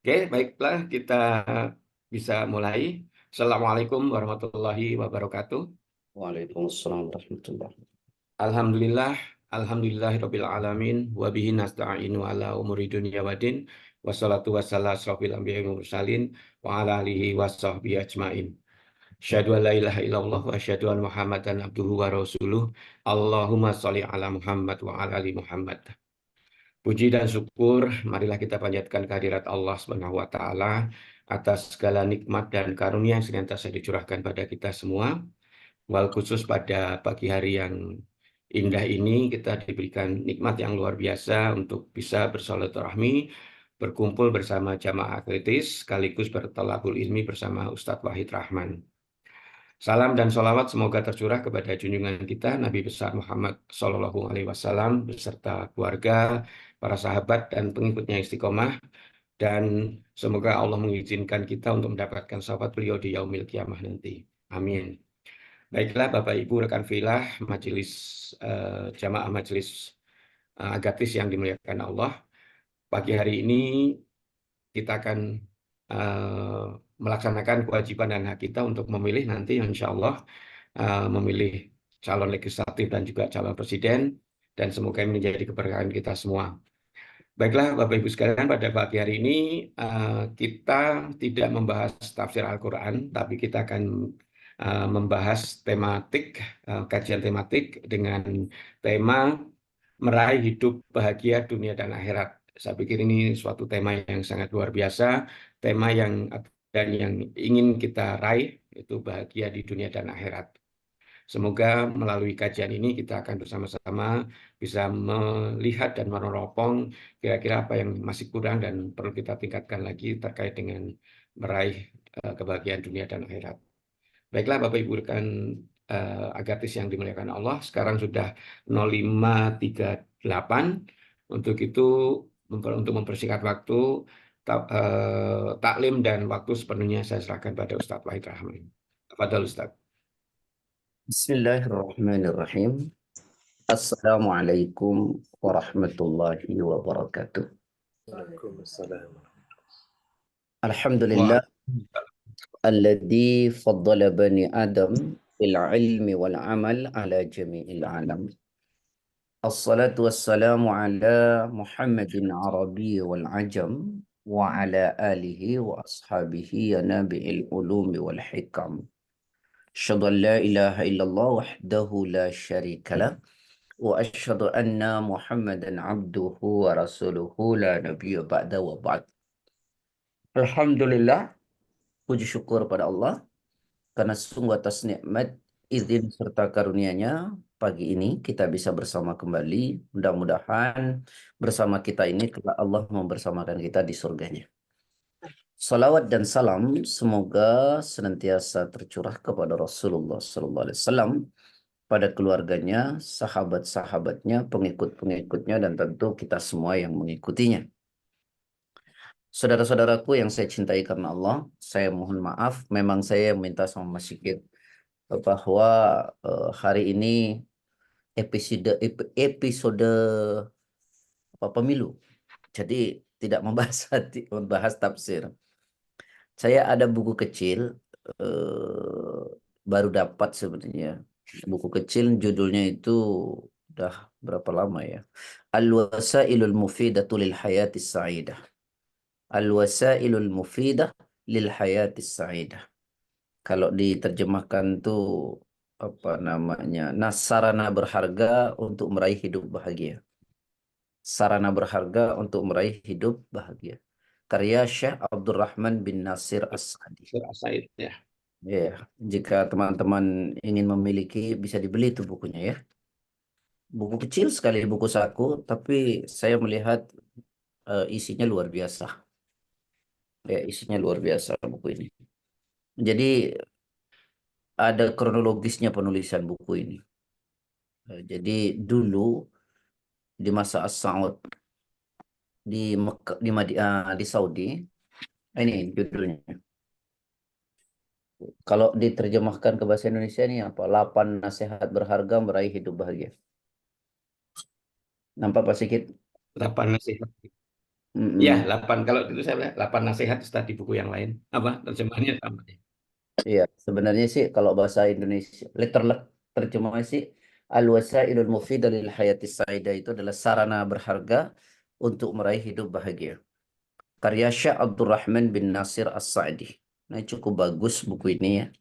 Oke, baiklah kita bisa mulai. Assalamualaikum warahmatullahi wabarakatuh. Waalaikumsalam warahmatullahi. Alhamdulillah, alhamdulillahirabbil alamin wa bihi nasta'inu ala umuri dunya waddin. Wassalatu wassalamu asrofil anbiya'i wal mursalin wa ala alihi washabbihi ajmain. Asyhadu an la ilaha illallah wa asyhadu anna Muhammadan abduhu wa rasuluh. Allahumma sholli ala Muhammad wa ala ali Muhammad. Puji dan syukur, marilah kita panjatkan kehadirat Allah Subhanahu wa taala atas segala nikmat dan karunia yang senantiasa dicurahkan pada kita semua. Wal khusus pada pagi hari yang indah ini kita diberikan nikmat yang luar biasa untuk bisa bersilaturahmi, berkumpul bersama jamaah kritis, sekaligus bertolakul ilmi bersama Ustadz Wahid Rahman. Salam dan sholawat semoga tercurah kepada junjungan kita Nabi besar Muhammad Shallallahu Alaihi Wasallam beserta keluarga, para sahabat dan pengikutnya istiqomah, dan semoga Allah mengizinkan kita untuk mendapatkan syafaat beliau di yaumil kiamah nanti. Amin. Baiklah Bapak Ibu rekan filah majelis jamaah majelis Agatis yang dimuliakan Allah. Pagi hari ini kita akan eh, melaksanakan kewajiban dan hak kita untuk memilih nanti insya Allah memilih calon legislatif dan juga calon presiden, dan semoga ini menjadi keberkahan kita semua. Baiklah Bapak Ibu sekalian, pada pagi hari ini kita tidak membahas tafsir Al-Quran, tapi kita akan membahas tematik, kajian tematik dengan tema meraih hidup bahagia dunia dan akhirat. Saya pikir ini suatu tema yang sangat luar biasa, tema yang dan yang ingin kita raih itu bahagia di dunia dan akhirat. Semoga melalui kajian ini kita akan bersama-sama bisa melihat dan meneropong kira-kira apa yang masih kurang dan perlu kita tingkatkan lagi terkait dengan meraih kebahagiaan dunia dan akhirat. Baiklah Bapak Ibu rekan Agatis yang dimuliakan Allah, sekarang sudah 05.38. Untuk itu, untuk mempersingkat waktu, taklim dan waktu sepenuhnya saya serahkan pada Ustadz Wahid Rahman. Tafadhol Ustadz. Bismillahirrahmanirrahim. Assalamualaikum warahmatullahi wabarakatuh. Waalaikumsalam. Alhamdulillah alladzi faddala bani Adam bil ilmi wal amal ala jami'il alam. Assalatu wassalamu ala Muhammadin Arabi wal ajam wa ala alihi wa ashabihi ya nabi'il ulumi wal hikam. Asyhadu an la ilaha illallah wahdahu la syarika lah wa asyhadu anna Muhammadan abduhu wa rasuluhu la nabiyya ba'da wa ba'd. Alhamdulillah, puji syukur pada Allah karena sungguh atas nikmat, izin serta karunia-Nya pagi ini kita bisa bersama kembali. Mudah-mudahan bersama kita ini kelak Allah membersamakan kita di surganya. Salawat dan salam semoga senantiasa tercurah kepada Rasulullah SAW, pada keluarganya, sahabat-sahabatnya, pengikut-pengikutnya, dan tentu kita semua yang mengikutinya. Saudara-saudaraku yang saya cintai karena Allah, saya mohon maaf, memang saya minta sama Mas Sigit bahwa hari ini episode pemilu, jadi tidak membahas tafsir. Saya ada buku kecil, baru dapat sebenarnya. Buku kecil judulnya itu udah berapa lama ya? Al-Wasailul Mufidatu lil Hayatis Sa'idah. Al-Wasailul Mufidah lil Hayatis Sa'idah. Kalau diterjemahkan tuh apa namanya? Nah, sarana berharga untuk meraih hidup bahagia. Sarana berharga untuk meraih hidup bahagia. Karya Syekh Abdurrahman bin Nasir As-Sa'di. Said ya. Ya, jika teman-teman ingin memiliki bisa dibeli itu bukunya ya. Buku kecil sekali, buku saku, tapi saya melihat isinya luar biasa. Ya, isinya luar biasa buku ini. Jadi ada kronologisnya penulisan buku ini. Jadi dulu di masa As-Saud di Mekah, di Saudi, ini judulnya. Kalau diterjemahkan ke bahasa Indonesia ini apa? 8 nasihat berharga meraih hidup bahagia. Nampak Pak Sikit? 8 nasihat. Ya, 8. Kalau itu saya bilang 8 nasihat Ustaz di buku yang lain. Apa terjemahannya sama? Iya, sebenarnya sih kalau bahasa Indonesia, terjemahnya sih Al-Wasailul Mufidah lil Hayati Sa'idah itu adalah sarana berharga untuk meraih hidup bahagia. Karya Syekh Abdurrahman bin Nasir As-Sa'di. Nah, cukup bagus buku ini ya.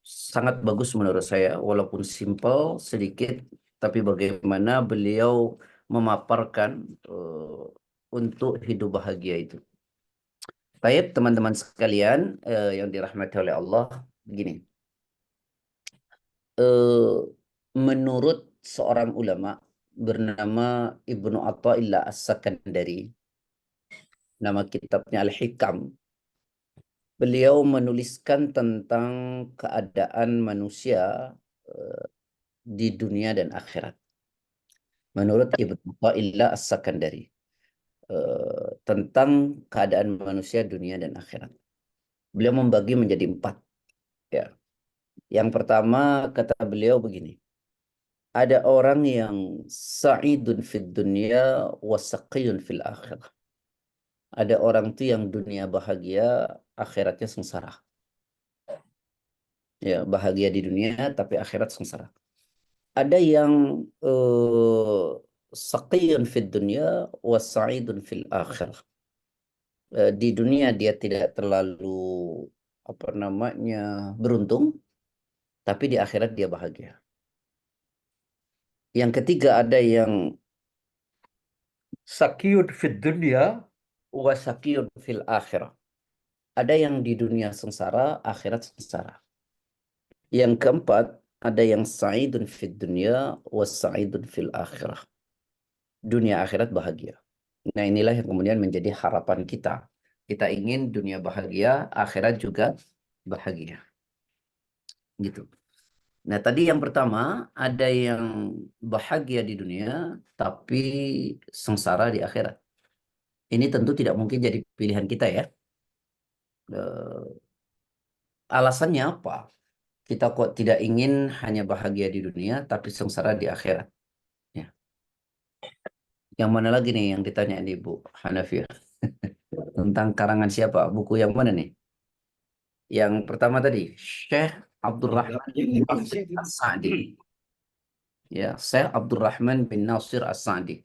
Sangat bagus menurut saya, walaupun simple sedikit, tapi bagaimana beliau memaparkan untuk hidup bahagia itu. Baik, teman-teman sekalian yang dirahmati oleh Allah, begini. Menurut seorang ulama bernama Ibnu Athaillah As-Sakandari, nama kitabnya Al-Hikam, beliau menuliskan tentang keadaan manusia eh, di dunia dan akhirat. Menurut Ibnu Athaillah As-Sakandari, tentang keadaan manusia dunia dan akhirat. Beliau membagi menjadi 4. Ya. Yang pertama kata beliau begini. Ada orang yang sa'idun fid dunya wa saqiyun fil akhirah. Ada orang tuh yang dunia bahagia, akhiratnya sengsara. Ya, bahagia di dunia tapi akhirat sengsara. Ada yang saqiyun fid dunya wa sa'idun fil akhirah. Di dunia dia tidak terlalu apa namanya beruntung, tapi di akhirat dia bahagia. Yang ketiga ada yang sakiyun fid dunya wa sakiyun fil akhirah. Ada yang di dunia sengsara, akhirat sengsara. Yang keempat, ada yang sa'idun fid dunya wa sa'idun fil akhirah. Dunia akhirat bahagia. Nah, inilah yang kemudian menjadi harapan kita. Kita ingin dunia bahagia, akhirat juga bahagia. Gitu. Nah, tadi yang pertama, ada yang bahagia di dunia, tapi sengsara di akhirat. Ini tentu tidak mungkin jadi pilihan kita ya. Alasannya apa? Kita kok tidak ingin hanya bahagia di dunia, tapi sengsara di akhirat. Ya. Yang mana lagi nih yang ditanya nih Bu Hanafiyah? Tentang karangan siapa? Buku yang mana nih? Yang pertama tadi, Syekh Abdurrahman bin Nasir As-Sa'di. Ya, Syekh Abdurrahman bin Nasir As-Sa'di.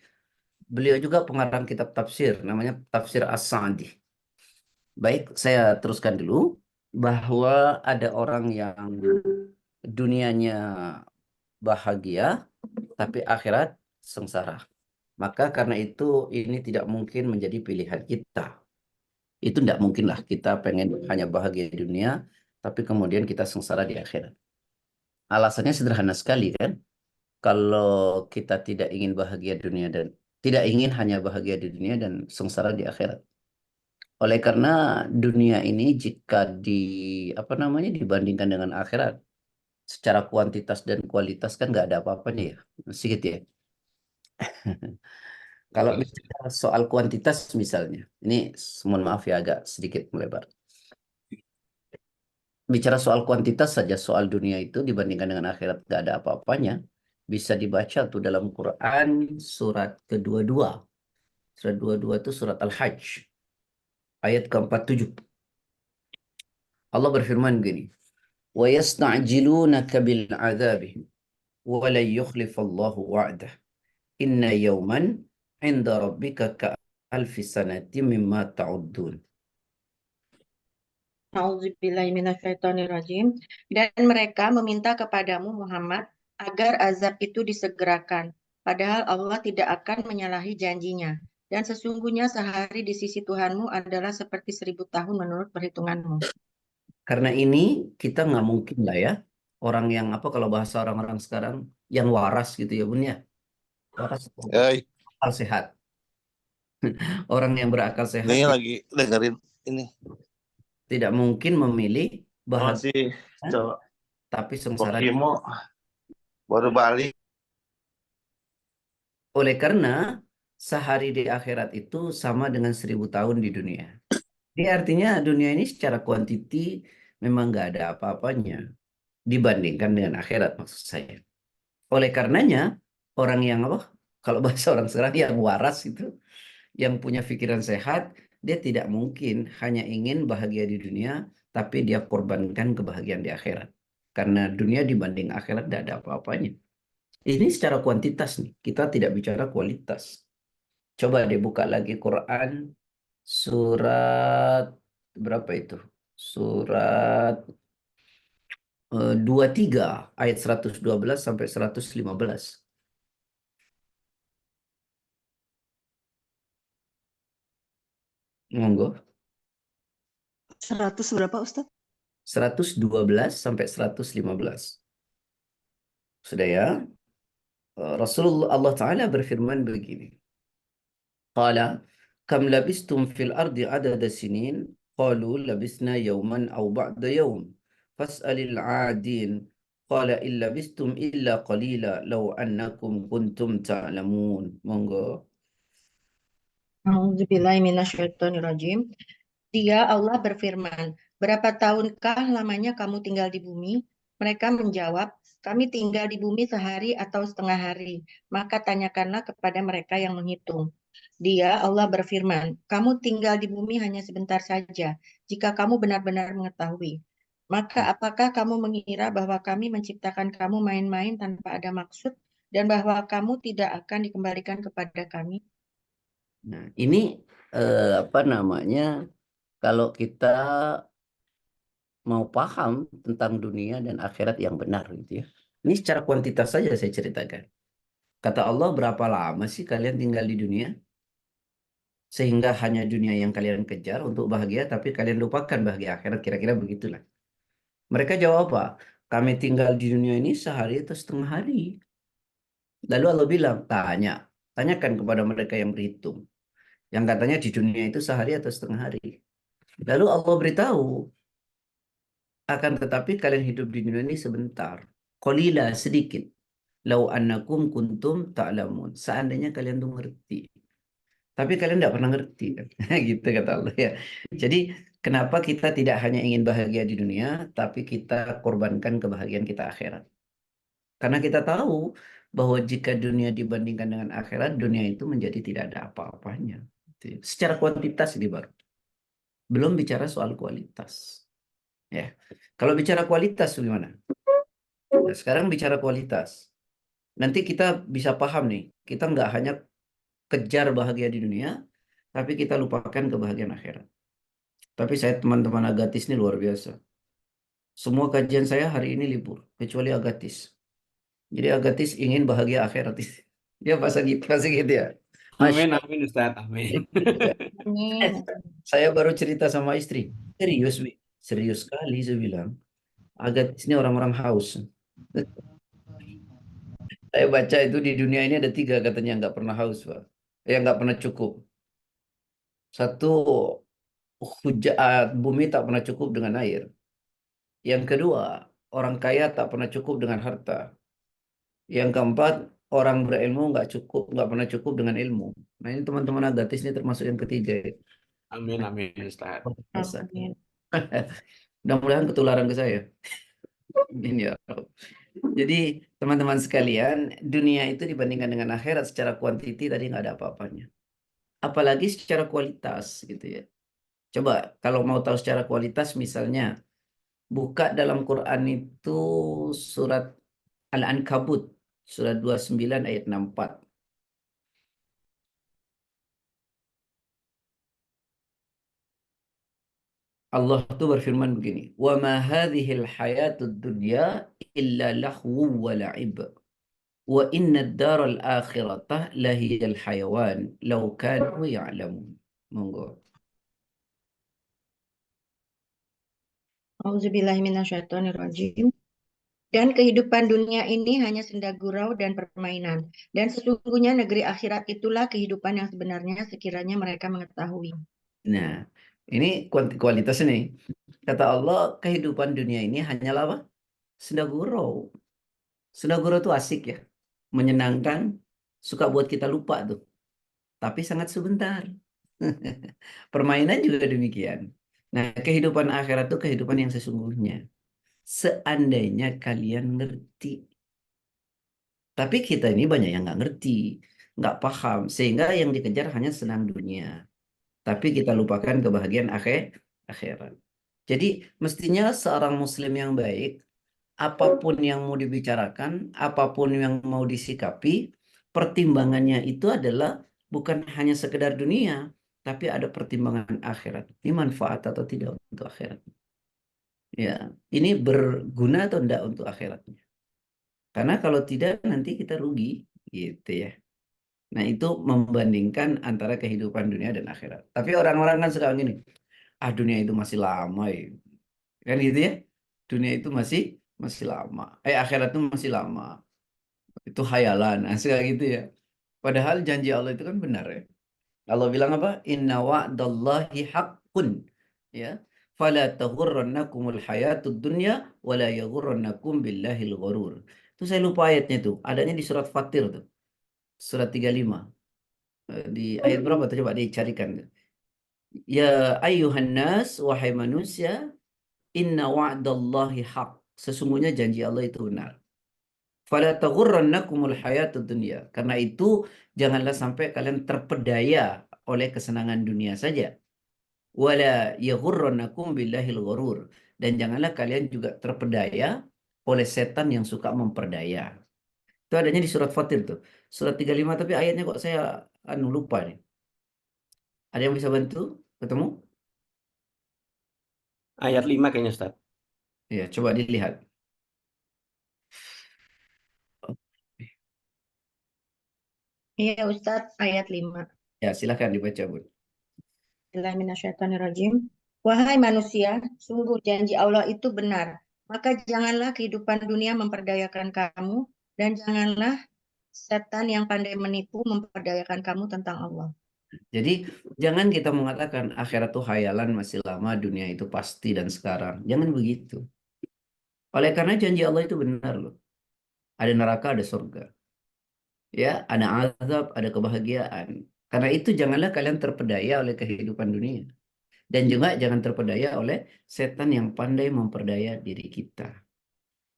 Beliau juga pengarang kitab tafsir, namanya Tafsir As-Sa'di. Baik, saya teruskan dulu bahwa ada orang yang dunianya bahagia, tapi akhirat sengsara. Maka karena itu ini tidak mungkin menjadi pilihan kita. Itu tidak mungkin lah kita pengen hanya bahagia di dunia, tapi kemudian kita sengsara di akhirat. Alasannya sederhana sekali kan. Kalau kita tidak ingin bahagia dunia dan tidak ingin hanya bahagia di dunia dan sengsara di akhirat. Oleh karena dunia ini jika apa namanya dibandingkan dengan akhirat, secara kuantitas dan kualitas kan nggak ada apa-apanya ya, sedikit ya. Kalau bicara soal kuantitas misalnya, ini mohon maaf ya agak sedikit melebar. Bicara soal kuantitas saja, soal dunia itu dibandingkan dengan akhirat nggak ada apa-apanya. Bisa dibaca tuh dalam Quran surat kedua-dua. Surat 22 itu surat Al-Hajj. Ayat ke-47. Allah berfirman gini. وَيَسْتَعْجِلُونَكَ بِالْعَذَابِ وَلَنْ يُخْلِفَ اللَّهُ وَعْدَهُ إِنَّ يَوْمًا عِنْدَ رَبِّكَ كَأَلْفِ سَنَةٍ مِّمَّا تَعُدُّونَ. Auzubillahiminasyaitonirrajim. Dan mereka meminta kepadamu Muhammad agar azab itu disegerakan. Padahal Allah tidak akan menyalahi janjinya. Dan sesungguhnya sehari di sisi Tuhanmu adalah seperti 1000 tahun menurut perhitunganmu. Karena ini kita nggak mungkin lah ya. Orang yang apa kalau bahasa orang-orang sekarang yang waras gitu ya Bun ya. Waras akal sehat. Orang yang berakal sehat Ini lagi dengerin ini. tidak mungkin memilih bahagia Masih coba tapi sengsara. Pokimo baru balik. Oleh karena sehari di akhirat itu sama dengan 1000 tahun di dunia. Ini artinya dunia ini secara kuantiti memang nggak ada apa-apanya dibandingkan dengan akhirat maksud saya. Oleh karenanya orang yang apa? Kalau bahasa orang sekarang yang waras itu Yang punya pikiran sehat, dia tidak mungkin hanya ingin bahagia di dunia, tapi dia korbankan kebahagiaan di akhirat. Karena dunia dibanding akhirat tidak ada apa-apanya. Ini secara kuantitas nih, kita tidak bicara kualitas. Coba deh buka lagi Quran surat berapa itu? Surat 23 ayat 112 sampai 115. Monggo. 100 berapa Ustadz? 112 sampai 115. Sudah ya? Rasulullah Allah Ta'ala berfirman begini. Qala kam labistum fil ardi adada sinin qalu labisna yawman aw ba'da yawm fas'alil 'adin qala in labistum illa qalila law annakum kuntum ta'lamun. Monggo. A'udzubillahiminasyaitonirrajim. Dia Allah berfirman, berapa tahunkah lamanya kamu tinggal di bumi? Mereka menjawab, kami tinggal di bumi sehari atau setengah hari. Maka tanyakanlah kepada mereka yang menghitung. Dia Allah berfirman, kamu tinggal di bumi hanya sebentar saja, jika kamu benar-benar mengetahui. Maka apakah kamu mengira bahwa kami menciptakan kamu main-main tanpa ada maksud, dan bahwa kamu tidak akan dikembalikan kepada kami? Nah, ini apa namanya? Kalau kita mau paham tentang dunia dan akhirat yang benar gitu ya. Ini secara kuantitas saja saya ceritakan. Kata Allah, berapa lama sih kalian tinggal di dunia? Sehingga hanya dunia yang kalian kejar untuk bahagia, tapi kalian lupakan bahagia akhirat. Kira-kira begitulah. Mereka jawab apa? Kami tinggal di dunia ini sehari atau setengah hari. Lalu Allah bilang, tanyakan kepada mereka yang berhitung. Yang katanya di dunia itu sehari atau setengah hari. Lalu Allah beritahu, akan tetapi kalian hidup di dunia ini sebentar. Qalila, sedikit. Lau annakum kuntum ta'lamun. Seandainya kalian tuh ngerti. Tapi kalian tidak pernah ngerti kan? Gitu kata Allah ya. Jadi kenapa kita tidak hanya ingin bahagia di dunia, tapi kita korbankan kebahagiaan kita akhirat. Karena kita tahu bahwa jika dunia dibandingkan dengan akhirat, dunia itu menjadi tidak ada apa-apanya. Gitu ya. Secara kuantitas ini baru. Belum bicara soal kualitas. Ya. Kalau bicara kualitas gimana? Nah, sekarang bicara kualitas. Nanti kita bisa paham nih, kita nggak hanya kejar bahagia di dunia, tapi kita lupakan kebahagiaan akhirat. Tapi saya teman-teman agatis ini luar biasa. Semua kajian saya hari ini libur, kecuali agatis. Jadi agatis ingin bahagia akhirat. Ya pasti gitu ya. Amin, amin Ustaz, amin. Amin. Saya baru cerita sama istri. Serius, Wi? Serius sekali saya bilang. Agatis ini orang-orang haus. Saya baca itu di dunia ini ada 3 katanya nggak pernah haus, Pak. Yang nggak pernah cukup. Satu, bumi tak pernah cukup dengan air. Yang kedua, orang kaya tak pernah cukup dengan harta. Yang keempat, orang berilmu nggak pernah cukup dengan ilmu. Nah ini teman-teman agatis ini termasuk yang ketiga. Amin, amin Ustaz. Amin. Mudah-mudahan ketularan ke saya. Amin ya Rabb. Jadi teman-teman sekalian, dunia itu dibandingkan dengan akhirat secara kuantiti tadi nggak ada apa-apanya. Apalagi secara kualitas gitu ya. Coba kalau mau tahu secara kualitas misalnya buka dalam Quran itu surat Al-Ankabut surat 29 ayat 64. Allah tuh berfirman begini, "Wa ma hadhil hayatud dunya illa lahu wa la'ib. Wa inna ad-daral akhirata lahiyal hayawan law kanu ya'lamun." Monggo. Auzubillahiminasyaitonirrajim. Dan kehidupan dunia ini hanya senda gurau dan permainan. Dan sesungguhnya negeri akhirat itulah kehidupan yang sebenarnya sekiranya mereka mengetahui. Nah, ini kualitas ini. Kata Allah, kehidupan dunia ini hanyalah apa? Senda gurau. Senda gurau itu asik ya. Menyenangkan, suka buat kita lupa tuh. Tapi sangat sebentar. Permainan juga demikian. Nah, kehidupan akhirat itu kehidupan yang sesungguhnya. Seandainya kalian ngerti. Tapi kita ini banyak yang nggak ngerti. nggak paham, sehingga yang dikejar hanya senang dunia. Tapi kita lupakan kebahagiaan akhirat. Jadi mestinya seorang muslim yang baik, apapun yang mau dibicarakan, apapun yang mau disikapi, pertimbangannya itu adalah bukan hanya sekedar dunia, tapi ada pertimbangan akhirat. Ini manfaat atau tidak untuk akhirat. Ya, ini berguna atau tidak untuk akhiratnya. Karena kalau tidak nanti kita rugi, gitu ya. Nah, itu membandingkan antara kehidupan dunia dan akhirat. Tapi orang-orang kan sekarang gini, dunia itu masih lama ya. Kan gitu ya. Dunia itu masih lama. Akhirat itu masih lama. Itu khayalan. Nah, kayak gitu ya. Padahal janji Allah itu kan benar ya. Allah bilang apa? Inna wa'dallahi haqqun. Ya. Fala taghurrannakumul hayatud dunya wala yaghurrannakum billahil ghurur. Itu saya lupa ayatnya itu. Adanya di surat Fatir tuh. Surat 35. Di ayat berapa tuh coba dicarikan. Ya ayyuhan nas, wahai manusia, inna wa'dallahi haq. Sesungguhnya janji Allah itu benar. Fala taghurrannakumul hayatud dunya. Karena itu janganlah sampai kalian terpedaya oleh kesenangan dunia saja. Wala yaghurrannakum billahil ghurur. Dan janganlah kalian juga terpedaya oleh setan yang suka memperdaya. Itu adanya di surat Fatir tuh. Surat 35 tapi ayatnya kok saya lupa nih. Ada yang bisa bantu? Ketemu? Ayat 5 kayaknya, Ustaz. Ya, coba dilihat. Iya Ustadz, ayat 5. Ya, silahkan dibaca, Bu. Bismillahirrahmanirrahim. Wahai manusia, sungguh janji Allah itu benar. Maka janganlah kehidupan dunia memperdayakan kamu, dan janganlah setan yang pandai menipu memperdayakan kamu tentang Allah. Jadi jangan kita mengatakan akhirat itu khayalan, masih lama, dunia itu pasti dan sekarang. Jangan begitu. Oleh karena janji Allah itu benar loh. Ada neraka, ada surga. Ya, ada azab, ada kebahagiaan. Karena itu janganlah kalian terpedaya oleh kehidupan dunia. Dan juga jangan terpedaya oleh setan yang pandai memperdaya diri kita.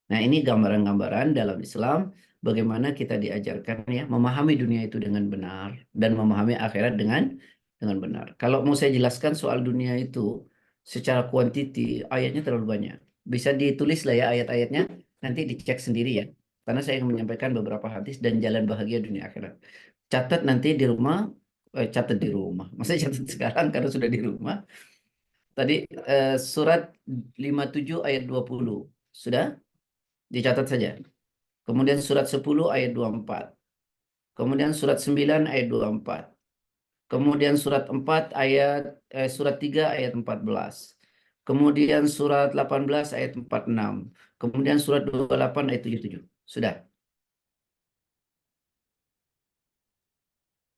Nah, ini gambaran-gambaran dalam Islam bagaimana kita diajarkan ya memahami dunia itu dengan benar dan memahami akhirat dengan benar. Kalau mau saya jelaskan soal dunia itu secara kuantiti, ayatnya terlalu banyak. Bisa ditulis lah ya ayat-ayatnya, nanti dicek sendiri ya. Karena saya ingin menyampaikan beberapa hadis dan jalan bahagia dunia akhirat. Catat nanti di rumah, catat di rumah. Maksudnya catat sekarang karena sudah di rumah. Tadi surat 57 ayat 20. Sudah? Dicatat saja. Kemudian surat 10 ayat 24. Kemudian surat 9 ayat 24. Kemudian surat 4 ayat surat 3 ayat 14. Kemudian surat 18 ayat 46. Kemudian surat 28 ayat 77. Sudah.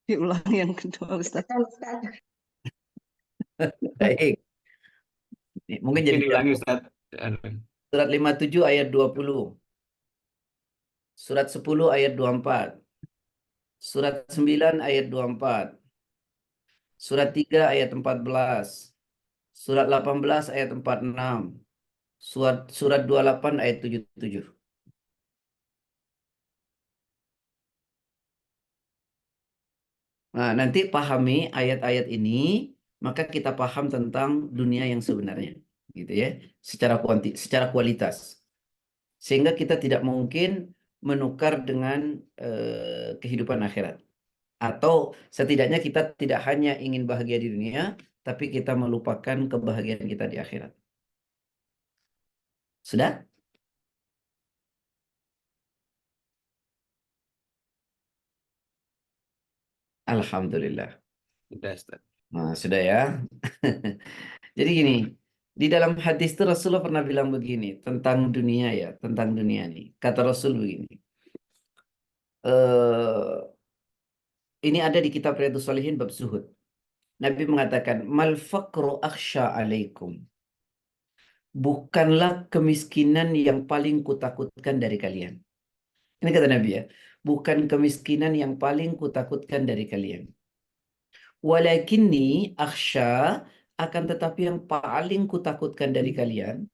Diulang yang kedua, Ustaz. Baik. Mungkin jadi diulangi, Ustaz. surat 57 ayat 20. Surat 10 ayat 24. Surat 9 ayat 24. Surat 3 ayat 14. Surat 18 ayat 46. Surat 28 ayat 77. Nah, nanti pahami ayat-ayat ini, maka kita paham tentang dunia yang sebenarnya, gitu ya, secara kualitas. Sehingga kita tidak mungkin menukar dengan kehidupan akhirat. Atau setidaknya kita tidak hanya ingin bahagia di dunia, tapi kita melupakan kebahagiaan kita di akhirat. Sudah? Alhamdulillah. Sudah, Ustaz. Nah, sudah ya. Jadi gini, di dalam hadis itu Rasulullah pernah bilang begini tentang dunia ya, tentang dunia ini. Kata Rasul begini. Ini ada di kitab Riyadhus Shalihin bab zuhud. Nabi mengatakan, "Mal faqru akhsha alaikum." Bukanlah kemiskinan yang paling kutakutkan dari kalian. Ini kata Nabi ya. Bukan kemiskinan yang paling kutakutkan dari kalian. Walakinni akhsha, akan tetapi yang paling kutakutkan dari kalian,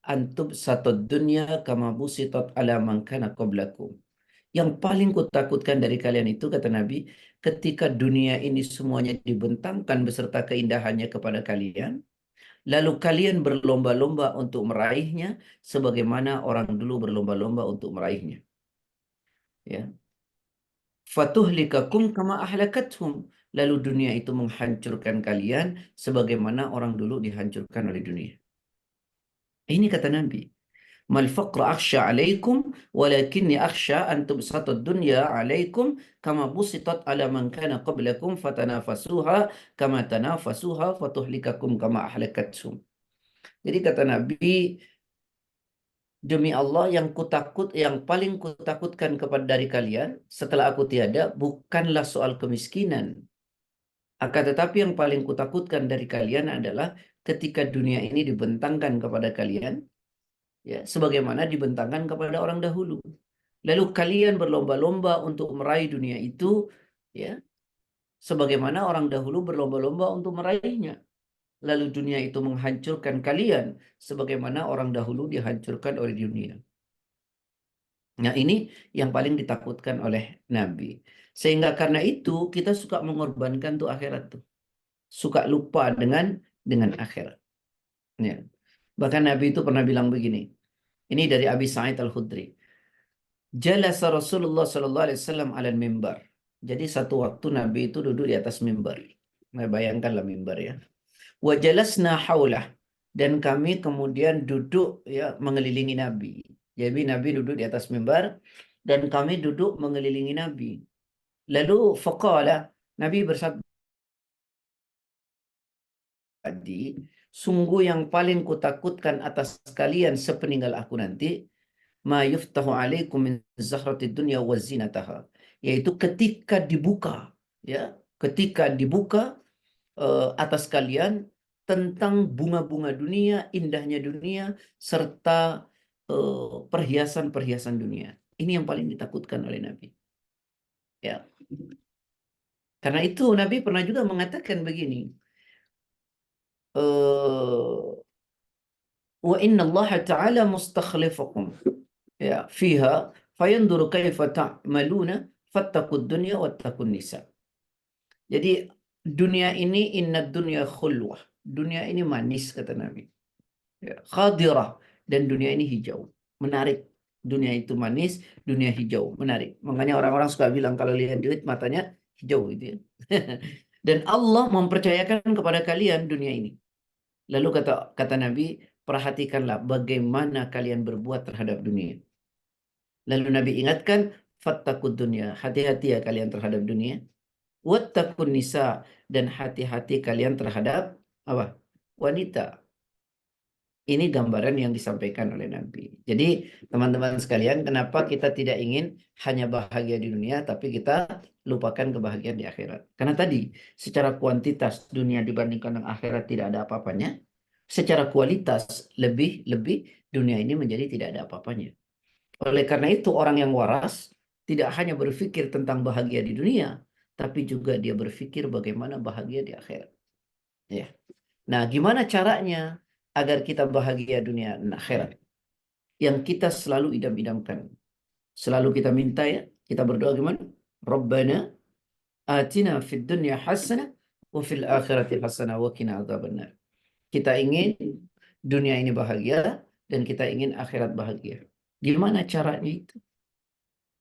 antub satad dunya kama busitat ala man kana qablakum. Yang paling kutakutkan dari kalian itu, kata Nabi, ketika dunia ini semuanya dibentangkan beserta keindahannya kepada kalian, lalu kalian berlomba-lomba untuk meraihnya, sebagaimana orang dulu berlomba-lomba untuk meraihnya. Ya. Fatuhlikakum kama ahlakathum. Lalu dunia itu menghancurkan kalian sebagaimana orang dulu dihancurkan oleh dunia. Ini kata Nabi. Mal faqra akhsha alaikum walakinni akhsha an tubsatad dunya alaikum kama busitat ala man kana qablakum fatanafasuha kama tanafasuha fatuhlikakum kama ahlakathum. Jadi kata Nabi, demi Allah yang paling kutakutkan kepada dari kalian setelah aku tiada bukanlah soal kemiskinan. Akan tetapi yang paling kutakutkan dari kalian adalah ketika dunia ini dibentangkan kepada kalian, ya, sebagaimana dibentangkan kepada orang dahulu. Lalu kalian berlomba-lomba untuk meraih dunia itu, ya, sebagaimana orang dahulu berlomba-lomba untuk meraihnya. Lalu dunia itu menghancurkan kalian sebagaimana orang dahulu dihancurkan oleh dunia. Nah, ini yang paling ditakutkan oleh Nabi. Sehingga karena itu kita suka mengorbankan tuh akhirat tuh. Suka lupa dengan akhirat. Ya. Bahkan Nabi itu pernah bilang begini. Ini dari Abi Sa'id Al-Khudri. Jalasa Rasulullah sallallahu alaihi wasallam 'alal mimbar. Jadi satu waktu Nabi itu duduk di atas mimbar. Nah, bayangkanlah mimbar ya. Wa jalasna haulah, dan kami kemudian duduk ya mengelilingi Nabi. Jadi Nabi duduk di atas mimbar dan kami duduk mengelilingi Nabi. Lalu faqala, Nabi bersabda, sungguh yang paling kutakutkan atas kalian sepeninggal aku nanti, ma yuftahu alaikum min zahratid dunya wa zinataha, yaitu ketika dibuka ya, ketika dibuka atas kalian tentang bunga-bunga dunia, indahnya dunia, serta perhiasan-perhiasan dunia. Ini yang paling ditakutkan oleh Nabi. Ya. Karena itu Nabi pernah juga mengatakan begini, wa inna Allah ta'ala mustakhlifakum ya fiha fayanzuru kaifa ta'maluna fattaqud dunya wattaqun nisa. Jadi dunia ini inna dunya khulwah. Dunia ini manis kata Nabi. Ya, khadirah, dan dunia ini hijau. Menarik. Dunia itu manis, dunia hijau, menarik. Makanya orang-orang suka bilang kalau lihat duit matanya hijau gitu ya. Dan Allah mempercayakan kepada kalian dunia ini. Lalu kata Nabi, perhatikanlah bagaimana kalian berbuat terhadap dunia. Lalu Nabi ingatkan, fattaqud dunya, hati-hati ya kalian terhadap dunia. Wattaqun nisa, dan hati-hati kalian terhadap apa? Wanita. Ini gambaran yang disampaikan oleh Nabi. Jadi teman-teman sekalian, kenapa kita tidak ingin hanya bahagia di dunia, tapi kita lupakan kebahagiaan di akhirat? Karena tadi, secara kuantitas dunia dibandingkan dengan akhirat tidak ada apa-apanya. Secara kualitas lebih dunia ini menjadi tidak ada apa-apanya. Oleh karena itu orang yang waras tidak hanya berpikir tentang bahagia di dunia, tapi juga dia berpikir bagaimana bahagia di akhirat. Ya. Nah, gimana caranya agar kita bahagia dunia dan akhirat? Yang kita selalu idam-idamkan. Selalu kita minta ya, kita berdoa gimana? Rabbana atina fid dunya hasanah wa fil akhirati hasanah wa qina adzabannar. Kita ingin dunia ini bahagia dan kita ingin akhirat bahagia. Gimana caranya itu?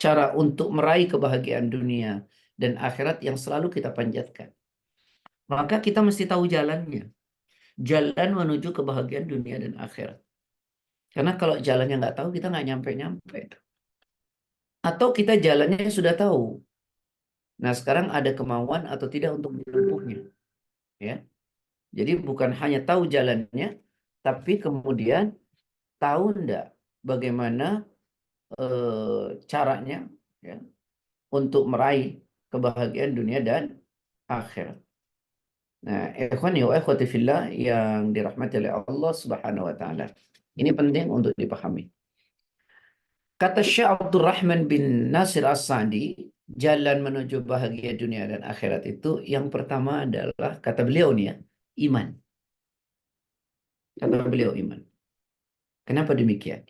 Cara untuk meraih kebahagiaan dunia dan akhirat yang selalu kita panjatkan. Maka kita mesti tahu jalannya. Jalan menuju kebahagiaan dunia dan akhirat. Karena kalau jalannya nggak tahu, kita nggak nyampe-nyampe. Atau kita jalannya sudah tahu. Nah, sekarang ada kemauan atau tidak untuk menempuhnya. Ya. Jadi bukan hanya tahu jalannya, tapi kemudian tahu enggak bagaimana caranya ya, untuk meraih kebahagiaan dunia dan akhirat. Nah, ikhwani wa akhwati fillah yang dirahmati oleh Allah Subhanahu wa taala. Ini penting untuk dipahami. Kata Syekh Abdurrahman bin Nasir As-Sa'di, jalan menuju bahagia dunia dan akhirat itu yang pertama adalah, kata beliau nih ya, iman. Kata beliau iman. Kenapa demikian?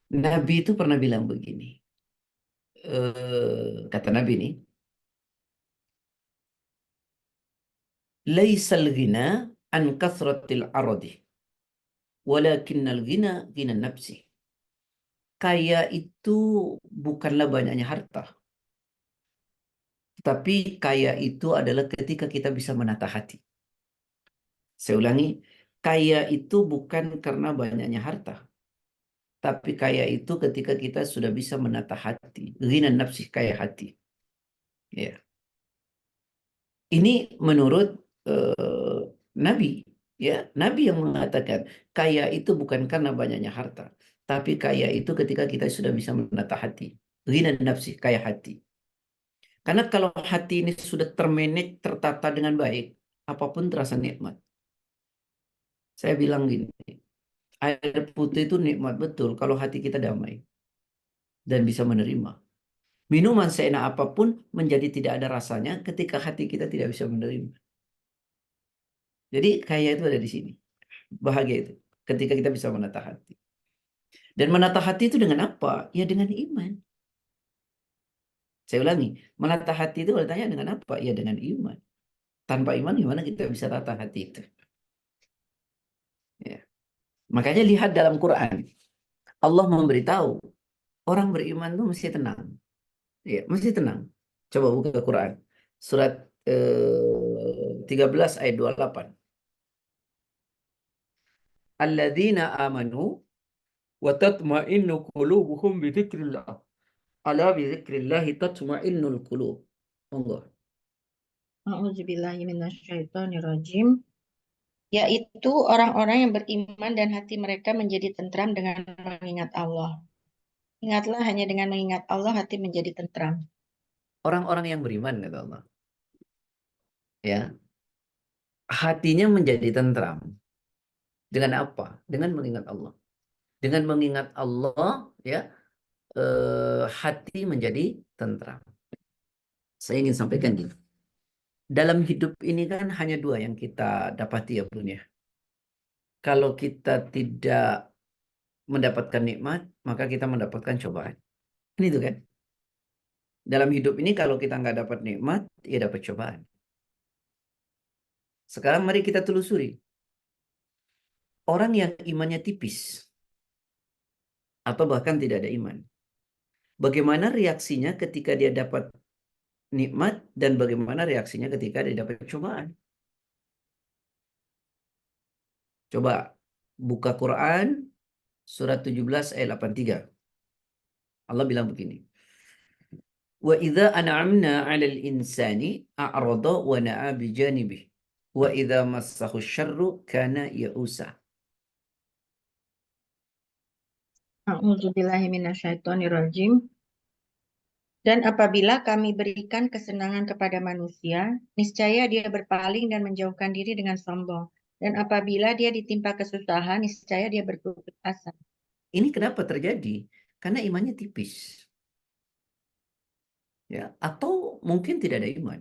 Nabi itu pernah bilang begini, kata Nabi nih, laisal ghina an kathratil aradi, walakinnal ghina ghina nafsi. Kaya itu bukanlah banyaknya harta, tapi kaya itu adalah ketika kita bisa menata hati. Saya ulangi, kaya itu bukan karena banyaknya harta, tapi kaya itu ketika kita sudah bisa menata hati. Ghina nafsi, kaya hati. Ya. Ini menurut Nabi, ya, Nabi yang mengatakan kaya itu bukan karena banyaknya harta, tapi kaya itu ketika kita sudah bisa menata hati. Ghina nafsi, kaya hati. Karena kalau hati ini sudah termanage, tertata dengan baik, apapun terasa nikmat. Saya bilang gini, air putih itu nikmat betul kalau hati kita damai dan bisa menerima. Minuman seenak apapun menjadi tidak ada rasanya ketika hati kita tidak bisa menerima. Jadi kaya itu ada di sini. Bahagia itu ketika kita bisa menata hati. Dan menata hati itu dengan apa? Ya dengan iman. Saya ulangi, menata hati itu kalau tanya dengan apa? Ya dengan iman. Tanpa iman gimana kita bisa tata hati itu? Ya. Makanya lihat dalam Quran. Allah memberitahu orang beriman itu mesti tenang. Ya, mesti tenang. Coba buka Quran. Surat 13 ayat 28. Alladzina amanu wa tatma'innu qulubuhum bi dzikrillah. Ala bi dzikrillah tatma'innul qulub. Allah. A'udzubillahi minasyaitonirrajim. Yaitu orang-orang yang beriman dan hati mereka menjadi tentram dengan mengingat Allah. Ingatlah, hanya dengan mengingat Allah hati menjadi tentram. Orang-orang yang beriman kata Allah. Ya. Hatinya menjadi tentram. Dengan apa? Dengan mengingat Allah. Dengan mengingat Allah, ya, hati menjadi tentram. Saya ingin sampaikan gini. Dalam hidup ini kan hanya dua yang kita dapati ya Bun ya. Kalau kita tidak mendapatkan nikmat, maka kita mendapatkan cobaan. Ini tuh kan. Dalam hidup ini kalau kita nggak dapat nikmat, ya dapat cobaan. Sekarang mari kita telusuri. Orang yang imannya tipis, atau bahkan tidak ada iman. Bagaimana reaksinya ketika dia dapat nikmat dan bagaimana reaksinya ketika dia dapat cobaan? Coba buka Quran surat 17 ayat 83. Allah bilang begini. Wa idza an'amna 'alal insani a'rada wa na'a bi janibihi wa idza massahu syarru kana ya'usa. A'udzubillahi minasyaitonirrajim. Dan apabila kami berikan kesenangan kepada manusia, niscaya dia berpaling dan menjauhkan diri dengan sombong. Dan apabila dia ditimpa kesusahan, niscaya dia berputus asa. Ini kenapa terjadi? Karena imannya tipis. Ya, atau mungkin tidak ada iman.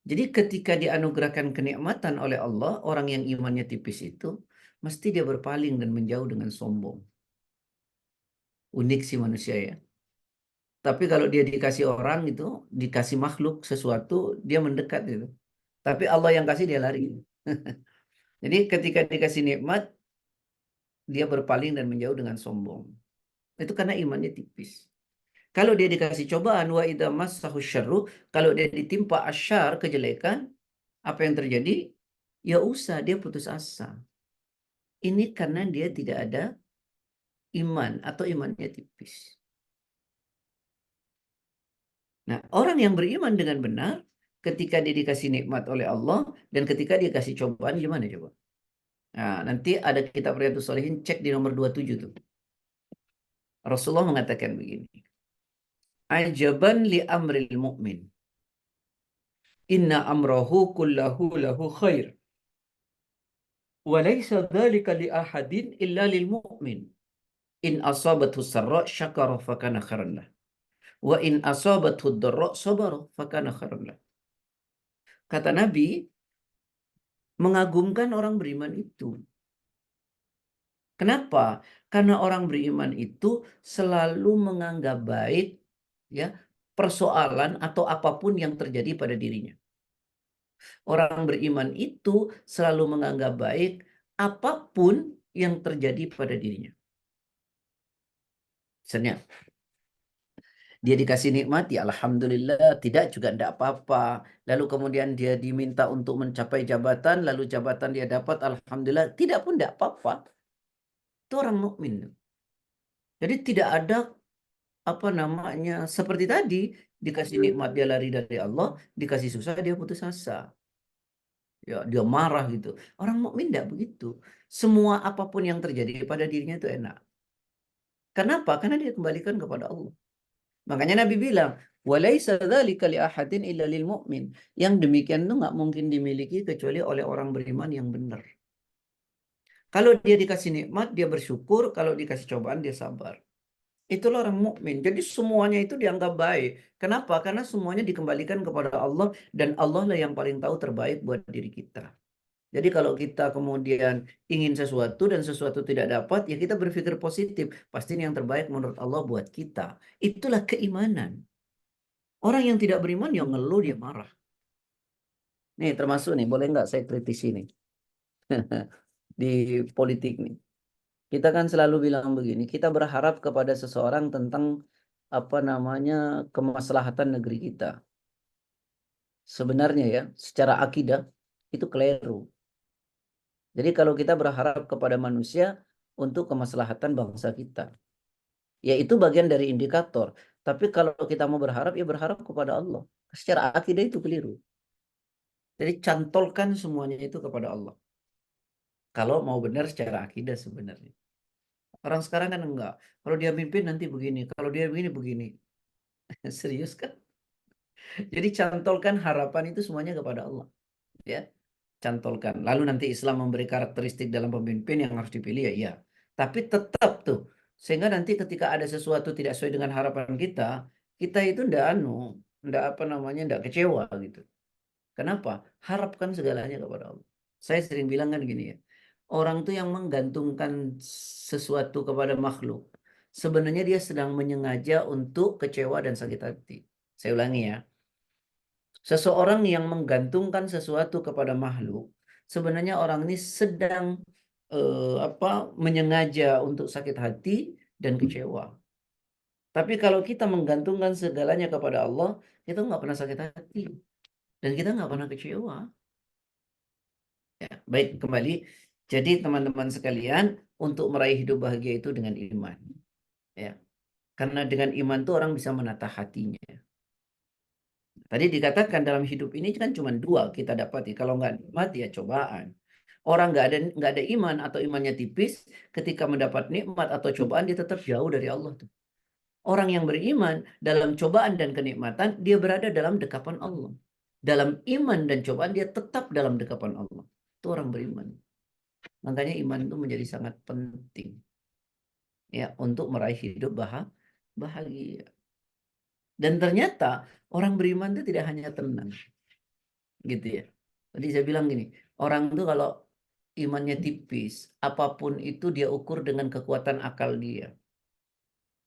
Jadi ketika dianugerahkan kenikmatan oleh Allah, orang yang imannya tipis itu mesti dia berpaling dan menjauh dengan sombong. Unik sih manusia ya. Tapi kalau dia dikasih orang itu, dikasih makhluk sesuatu, dia mendekat itu. Tapi Allah yang kasih dia lari. Jadi ketika dikasih nikmat, dia berpaling dan menjauh dengan sombong. Itu karena imannya tipis. Kalau dia dikasih cobaan, wa idza massahu syarru, kalau dia ditimpa asyar, kejelekan, apa yang terjadi? Ya usah, dia putus asa. Ini karena dia tidak ada iman atau imannya tipis. Nah, orang yang beriman dengan benar, ketika dia dikasih nikmat oleh Allah, dan ketika dia kasih cobaan, gimana coba? Nah, nanti ada kitab Riyadhus Shalihin, cek di nomor 27 tuh. Rasulullah mengatakan begini. Ajaban li amril mu'min. Inna amrahu kullahu lahu khair. Walaysa dhalika li ahadin illa lil mu'min. In asabathu sarra syakara fakana khairan lah. Wa in asabathu dharra sabara fakana khairan lah. Kata Nabi, mengagumkan orang beriman itu. Kenapa? Karena orang beriman itu selalu menganggap baik ya, persoalan atau apapun yang terjadi pada dirinya. Orang beriman itu selalu menganggap baik apapun yang terjadi pada dirinya. Misalnya, dia dikasih nikmat, ya alhamdulillah, tidak juga tidak apa-apa. Lalu kemudian dia diminta untuk mencapai jabatan, lalu jabatan dia dapat, alhamdulillah, tidak pun tidak apa-apa. Itu orang mukmin. Jadi tidak ada apa namanya seperti tadi, dikasih nikmat dia lari dari Allah, dikasih susah dia putus asa. Ya, dia marah gitu. Orang mukmin tidak begitu. Semua apapun yang terjadi pada dirinya itu enak. Kenapa? Karena dia kembalikan kepada Allah. Makanya Nabi bilang, "Walaisa dzalika li ahadin illa lil mu'min." Yang demikian itu nggak mungkin dimiliki kecuali oleh orang beriman yang benar. Kalau dia dikasih nikmat, dia bersyukur. Kalau dikasih cobaan, dia sabar. Itulah orang mukmin. Jadi semuanya itu dianggap baik. Kenapa? Karena semuanya dikembalikan kepada Allah dan Allah lah yang paling tahu terbaik buat diri kita. Jadi kalau kita kemudian ingin sesuatu dan sesuatu tidak dapat, ya kita berpikir positif. Pasti ini yang terbaik menurut Allah buat kita. Itulah keimanan. Orang yang tidak beriman yang ngeluh, dia marah. Nih termasuk nih, boleh nggak saya kritisi nih di politik nih. Kita kan selalu bilang begini, kita berharap kepada seseorang tentang apa namanya kemaslahatan negeri kita. Sebenarnya ya, secara akidah itu keliru. Jadi kalau kita berharap kepada manusia untuk kemaslahatan bangsa kita, ya itu bagian dari indikator. Tapi kalau kita mau berharap, ya berharap kepada Allah. Secara akidah itu keliru. Jadi cantolkan semuanya itu kepada Allah. Kalau mau benar secara akidah sebenarnya. Orang sekarang kan enggak. Kalau dia mimpin nanti begini. Kalau dia begini. Serius kan? Jadi cantolkan harapan itu semuanya kepada Allah. Ya, cantolkan. Lalu nanti Islam memberi karakteristik dalam pemimpin yang harus dipilih, ya iya. Tapi tetap tuh. Sehingga nanti ketika ada sesuatu tidak sesuai dengan harapan kita, kita itu ndak apa namanya, ndak kecewa gitu. Kenapa? Harapkan segalanya kepada Allah. Saya sering bilang kan gini ya. Orang tuh yang menggantungkan sesuatu kepada makhluk, sebenarnya dia sedang menyengaja untuk kecewa dan sakit hati. Saya ulangi ya. Seseorang yang menggantungkan sesuatu kepada makhluk, sebenarnya orang ini sedang menyengaja untuk sakit hati dan kecewa. Tapi kalau kita menggantungkan segalanya kepada Allah, kita nggak pernah sakit hati dan kita nggak pernah kecewa. Ya, baik, kembali. Jadi teman-teman sekalian, untuk meraih hidup bahagia itu dengan iman. Ya. Karena dengan iman itu orang bisa menata hatinya. Tadi dikatakan dalam hidup ini kan cuma dua kita dapati. Kalau nggak nikmat ya cobaan. Orang nggak ada iman atau imannya tipis, ketika mendapat nikmat atau cobaan dia tetap jauh dari Allah tuh. Orang yang beriman dalam cobaan dan kenikmatan dia berada dalam dekapan Allah. Dalam iman dan cobaan dia tetap dalam dekapan Allah. Itu orang beriman. Makanya iman itu menjadi sangat penting ya untuk meraih hidup bahagia. Dan ternyata orang beriman itu tidak hanya tenang. Gitu ya. Tadi saya bilang gini, orang itu kalau imannya tipis, apapun itu dia ukur dengan kekuatan akal dia.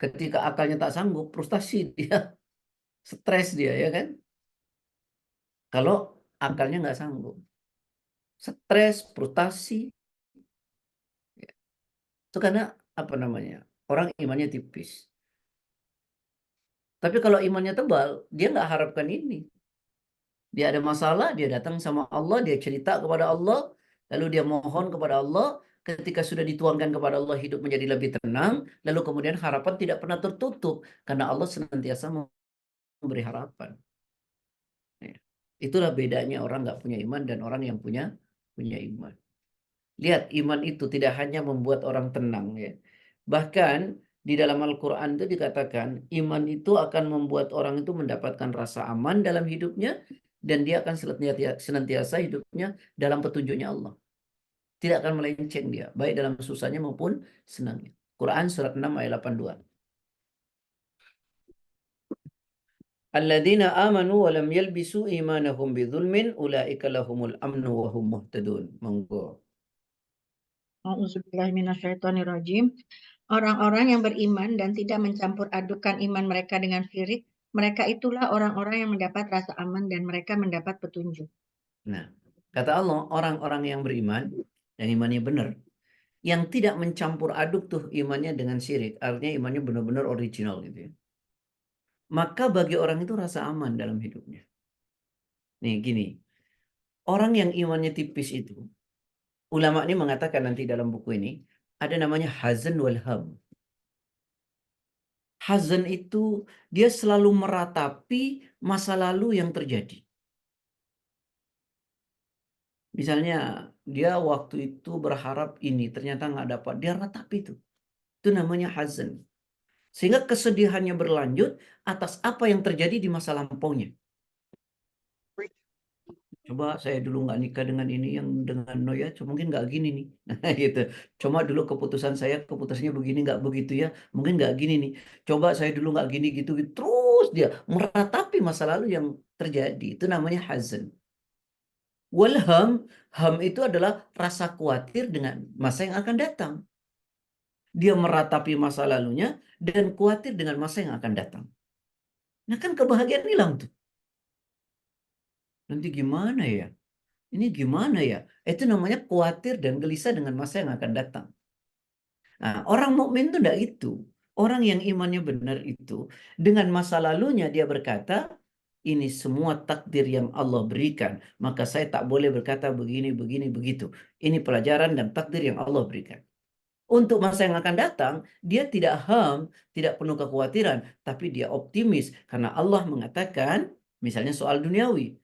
Ketika akalnya tak sanggup, frustasi dia, stres dia, ya kan? Kalau akalnya nggak sanggup, stres, frustasi, itu karena apa namanya? Orang imannya tipis. Tapi kalau imannya tebal, dia nggak harapkan ini. Dia ada masalah, dia datang sama Allah, dia cerita kepada Allah, lalu dia mohon kepada Allah. Ketika sudah dituangkan kepada Allah, hidup menjadi lebih tenang. Lalu kemudian harapan tidak pernah tertutup, karena Allah senantiasa memberi harapan. Ya. Itulah bedanya orang nggak punya iman dan orang yang punya iman. Lihat, iman itu tidak hanya membuat orang tenang, ya. Bahkan di dalam Al-Quran itu dikatakan, iman itu akan membuat orang itu mendapatkan rasa aman dalam hidupnya, dan dia akan senantiasa hidupnya dalam petunjuknya Allah. Tidak akan melenceng dia, baik dalam susahnya maupun senangnya. Quran surat 6 ayat 82. Alladzina amanu wa lam yalbisu imanahum bidzulmin ulaika lahumul amnu wa hum muhtadun. Monggo. A'udzubillahiminasyaitonirrajim. Orang-orang yang beriman dan tidak mencampur adukan iman mereka dengan syirik, Mereka itulah orang-orang yang mendapat rasa aman dan mereka mendapat petunjuk. Nah, kata Allah, orang-orang yang beriman, yang imannya benar, yang tidak mencampur aduk tuh imannya dengan syirik, artinya imannya benar-benar original gitu ya. Maka bagi orang itu rasa aman dalam hidupnya. Nih gini, orang yang imannya tipis itu, ulama ini mengatakan nanti dalam buku ini, ada namanya hazan wal ham. Hazan itu dia selalu meratapi masa lalu yang terjadi. Misalnya dia waktu itu berharap ini, ternyata nggak dapat. Dia ratapi itu. Itu namanya hazan. Sehingga kesedihannya berlanjut atas apa yang terjadi di masa lampaunya. Coba saya dulu nggak nikah dengan ini yang dengan Noya, mungkin nggak gini nih. Nah, gitu. Coba dulu keputusannya begini nggak begitu ya, mungkin nggak gini nih. Coba saya dulu nggak gini gitu, gitu. Terus dia meratapi masa lalu yang terjadi. Itu namanya hazan. Walham, ham itu adalah rasa khawatir dengan masa yang akan datang. Dia meratapi masa lalunya dan khawatir dengan masa yang akan datang. Nah kan kebahagiaan hilang tuh. Nanti gimana ya? Ini gimana ya? Itu namanya khawatir dan gelisah dengan masa yang akan datang. Nah, orang mukmin itu enggak itu. Orang yang imannya benar itu, dengan masa lalunya dia berkata, ini semua takdir yang Allah berikan. Maka saya tak boleh berkata begini, begini, begitu. Ini pelajaran dan takdir yang Allah berikan. Untuk masa yang akan datang, dia tidak tidak penuh kekhawatiran, tapi dia optimis karena Allah mengatakan, misalnya soal duniawi,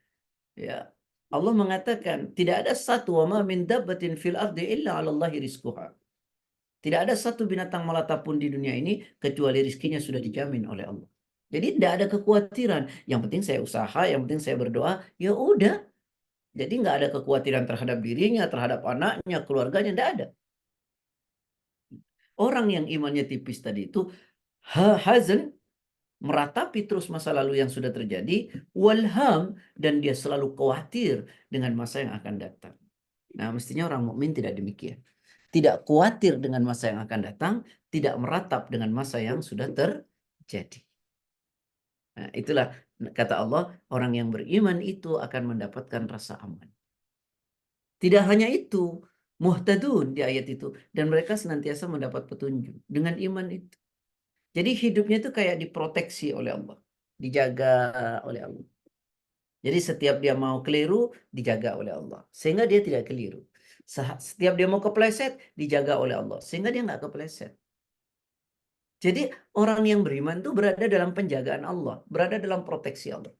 ya Allah mengatakan tidak ada satu wa ma min dabbatin fil ardi illa 'ala Allahi rizquha. Tidak ada satu binatang melata pun di dunia ini kecuali rizkinya sudah dijamin oleh Allah. Jadi tidak ada kekhawatiran. Yang penting saya usaha, yang penting saya berdoa, ya udah. Jadi nggak ada kekhawatiran terhadap dirinya, terhadap anaknya, keluarganya, tidak ada. Orang yang imannya tipis tadi itu hazan, meratapi terus masa lalu yang sudah terjadi, walham, dan dia selalu khawatir dengan masa yang akan datang. Nah, mestinya orang mukmin tidak demikian. Tidak khawatir dengan masa yang akan datang, tidak meratap dengan masa yang sudah terjadi. Nah, itulah kata Allah, orang yang beriman itu akan mendapatkan rasa aman. Tidak hanya itu, muhtadun di ayat itu, dan mereka senantiasa mendapat petunjuk dengan iman itu. Jadi hidupnya itu kayak diproteksi oleh Allah, dijaga oleh Allah. Jadi setiap dia mau keliru, dijaga oleh Allah, sehingga dia tidak keliru. Setiap dia mau kepleset, dijaga oleh Allah, sehingga dia nggak kepleset. Jadi orang yang beriman itu berada dalam penjagaan Allah, berada dalam proteksi Allah.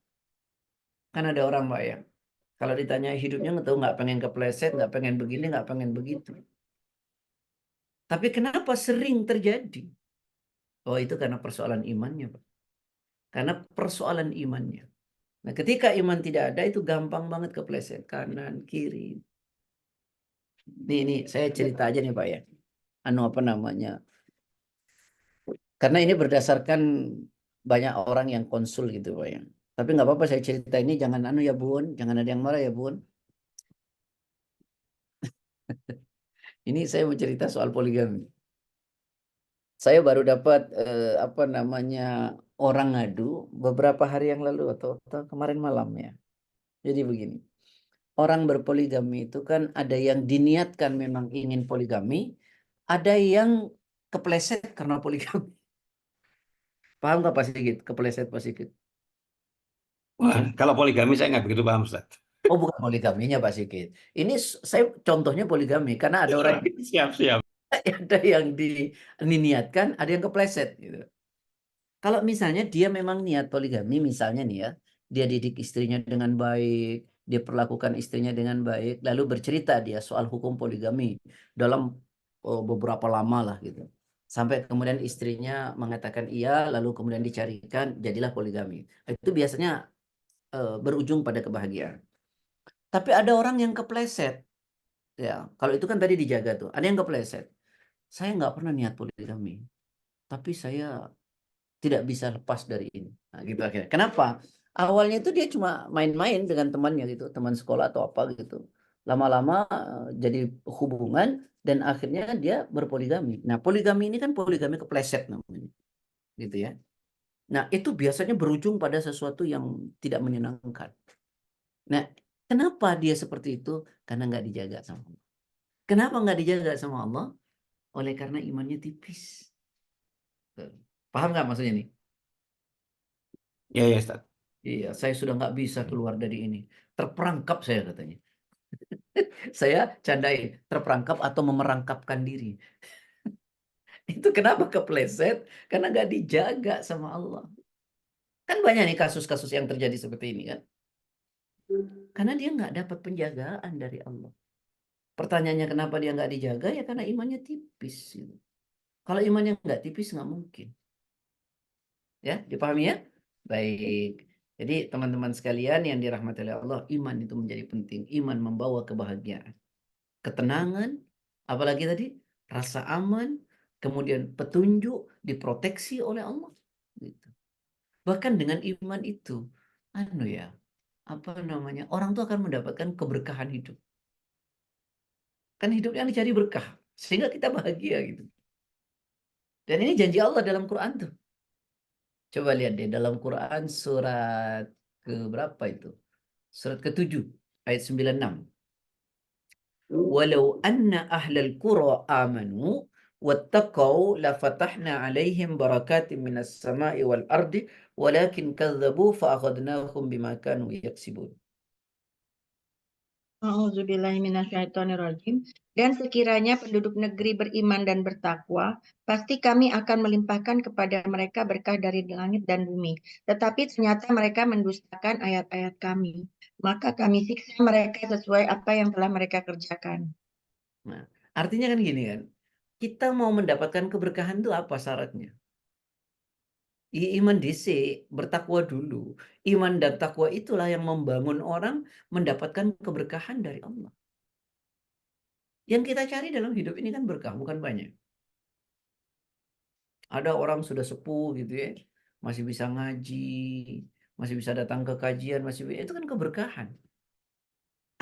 Kan ada orang Mbak ya, kalau ditanya hidupnya nggak pengen kepleset, nggak pengen begini, nggak pengen begitu. Tapi kenapa sering terjadi? Oh itu karena persoalan imannya, Pak. Karena persoalan imannya. Nah ketika iman tidak ada itu gampang banget kepleset kanan kiri. Nih saya cerita aja nih Pak ya. Apa namanya? Karena ini berdasarkan banyak orang yang konsul gitu Pak ya. Tapi nggak apa-apa saya cerita ini, jangan ya Bun, jangan ada yang marah ya Bun. Ini saya mau cerita soal poligami. Saya baru dapat orang ngadu beberapa hari yang lalu atau kemarin malam ya. Jadi begini, orang berpoligami itu kan ada yang diniatkan memang ingin poligami, ada yang kepleset karena poligami. Paham nggak Pak Sigit? Kepleset Pak Sigit? Wah, kalau poligami saya nggak begitu paham, Ustaz. Oh bukan poligaminya Pak Sigit. Ini saya contohnya poligami karena ada orang Siap. ada yang diniatkan, ada yang kepleset gitu. Kalau misalnya dia memang niat poligami, misalnya nih ya, dia didik istrinya dengan baik, dia perlakukan istrinya dengan baik, lalu bercerita dia soal hukum poligami dalam beberapa lama lah gitu. Sampai kemudian istrinya mengatakan iya, lalu kemudian dicarikan, jadilah poligami. Itu biasanya berujung pada kebahagiaan. Tapi ada orang yang kepleset. Ya, kalau itu kan tadi dijaga tuh. Ada yang kepleset. Saya nggak pernah niat poligami, tapi saya tidak bisa lepas dari ini. Nah, gitu akhirnya. Kenapa? Awalnya itu dia cuma main-main dengan temannya gitu, teman sekolah atau apa gitu. Lama-lama jadi hubungan dan akhirnya dia berpoligami. Nah, poligami ini kan poligami kepleset namanya. Gitu ya. Nah, itu biasanya berujung pada sesuatu yang tidak menyenangkan. Nah, kenapa dia seperti itu? Karena nggak dijaga sama Allah. Kenapa nggak dijaga sama Allah? Oleh karena imannya tipis. Paham nggak maksudnya nih? Ya, ya, Ustaz. Iya, saya sudah nggak bisa keluar dari ini. Terperangkap saya katanya. Saya candai, terperangkap atau memerangkapkan diri. Itu kenapa kepleset? Karena nggak dijaga sama Allah. Kan banyak nih kasus-kasus yang terjadi seperti ini kan. Karena dia nggak dapat penjagaan dari Allah. Pertanyaannya kenapa dia nggak dijaga? Ya karena imannya tipis. Gitu. Kalau imannya nggak tipis nggak mungkin. Ya, dipahami ya? Baik. Jadi teman-teman sekalian yang dirahmati oleh Allah, iman itu menjadi penting. Iman membawa kebahagiaan, ketenangan, apalagi tadi rasa aman, kemudian petunjuk, diproteksi oleh Allah. Gitu. Bahkan dengan iman itu, orang tuh akan mendapatkan keberkahan hidup. Kan hidup yang dicari berkah, sehingga kita bahagia gitu. Dan ini janji Allah dalam Quran tuh. Coba lihat deh dalam Quran surat ke berapa itu? Surat ke-7 ayat 96. Walau anna ahlal qura amanu wattaqau la fatahna alaihim barakatim minas sama'i wal ardi walakin kadzabu fa akhadnahum bima kanu yaksibun. A'udzubillahiminasyaitonirrajim. Dan sekiranya penduduk negeri beriman dan bertakwa, pasti kami akan melimpahkan kepada mereka berkah dari langit dan bumi. Tetapi ternyata mereka mendustakan ayat-ayat kami. Maka kami siksa mereka sesuai apa yang telah mereka kerjakan. Nah, artinya kan gini kan. Kita mau mendapatkan keberkahan itu apa syaratnya? Iman dhisik, bertakwa dulu. Iman dan takwa itulah yang membangun orang mendapatkan keberkahan dari Allah. Yang kita cari dalam hidup ini kan berkah, bukan banyak. Ada orang sudah sepuh gitu ya, masih bisa ngaji, masih bisa datang ke kajian, itu kan keberkahan.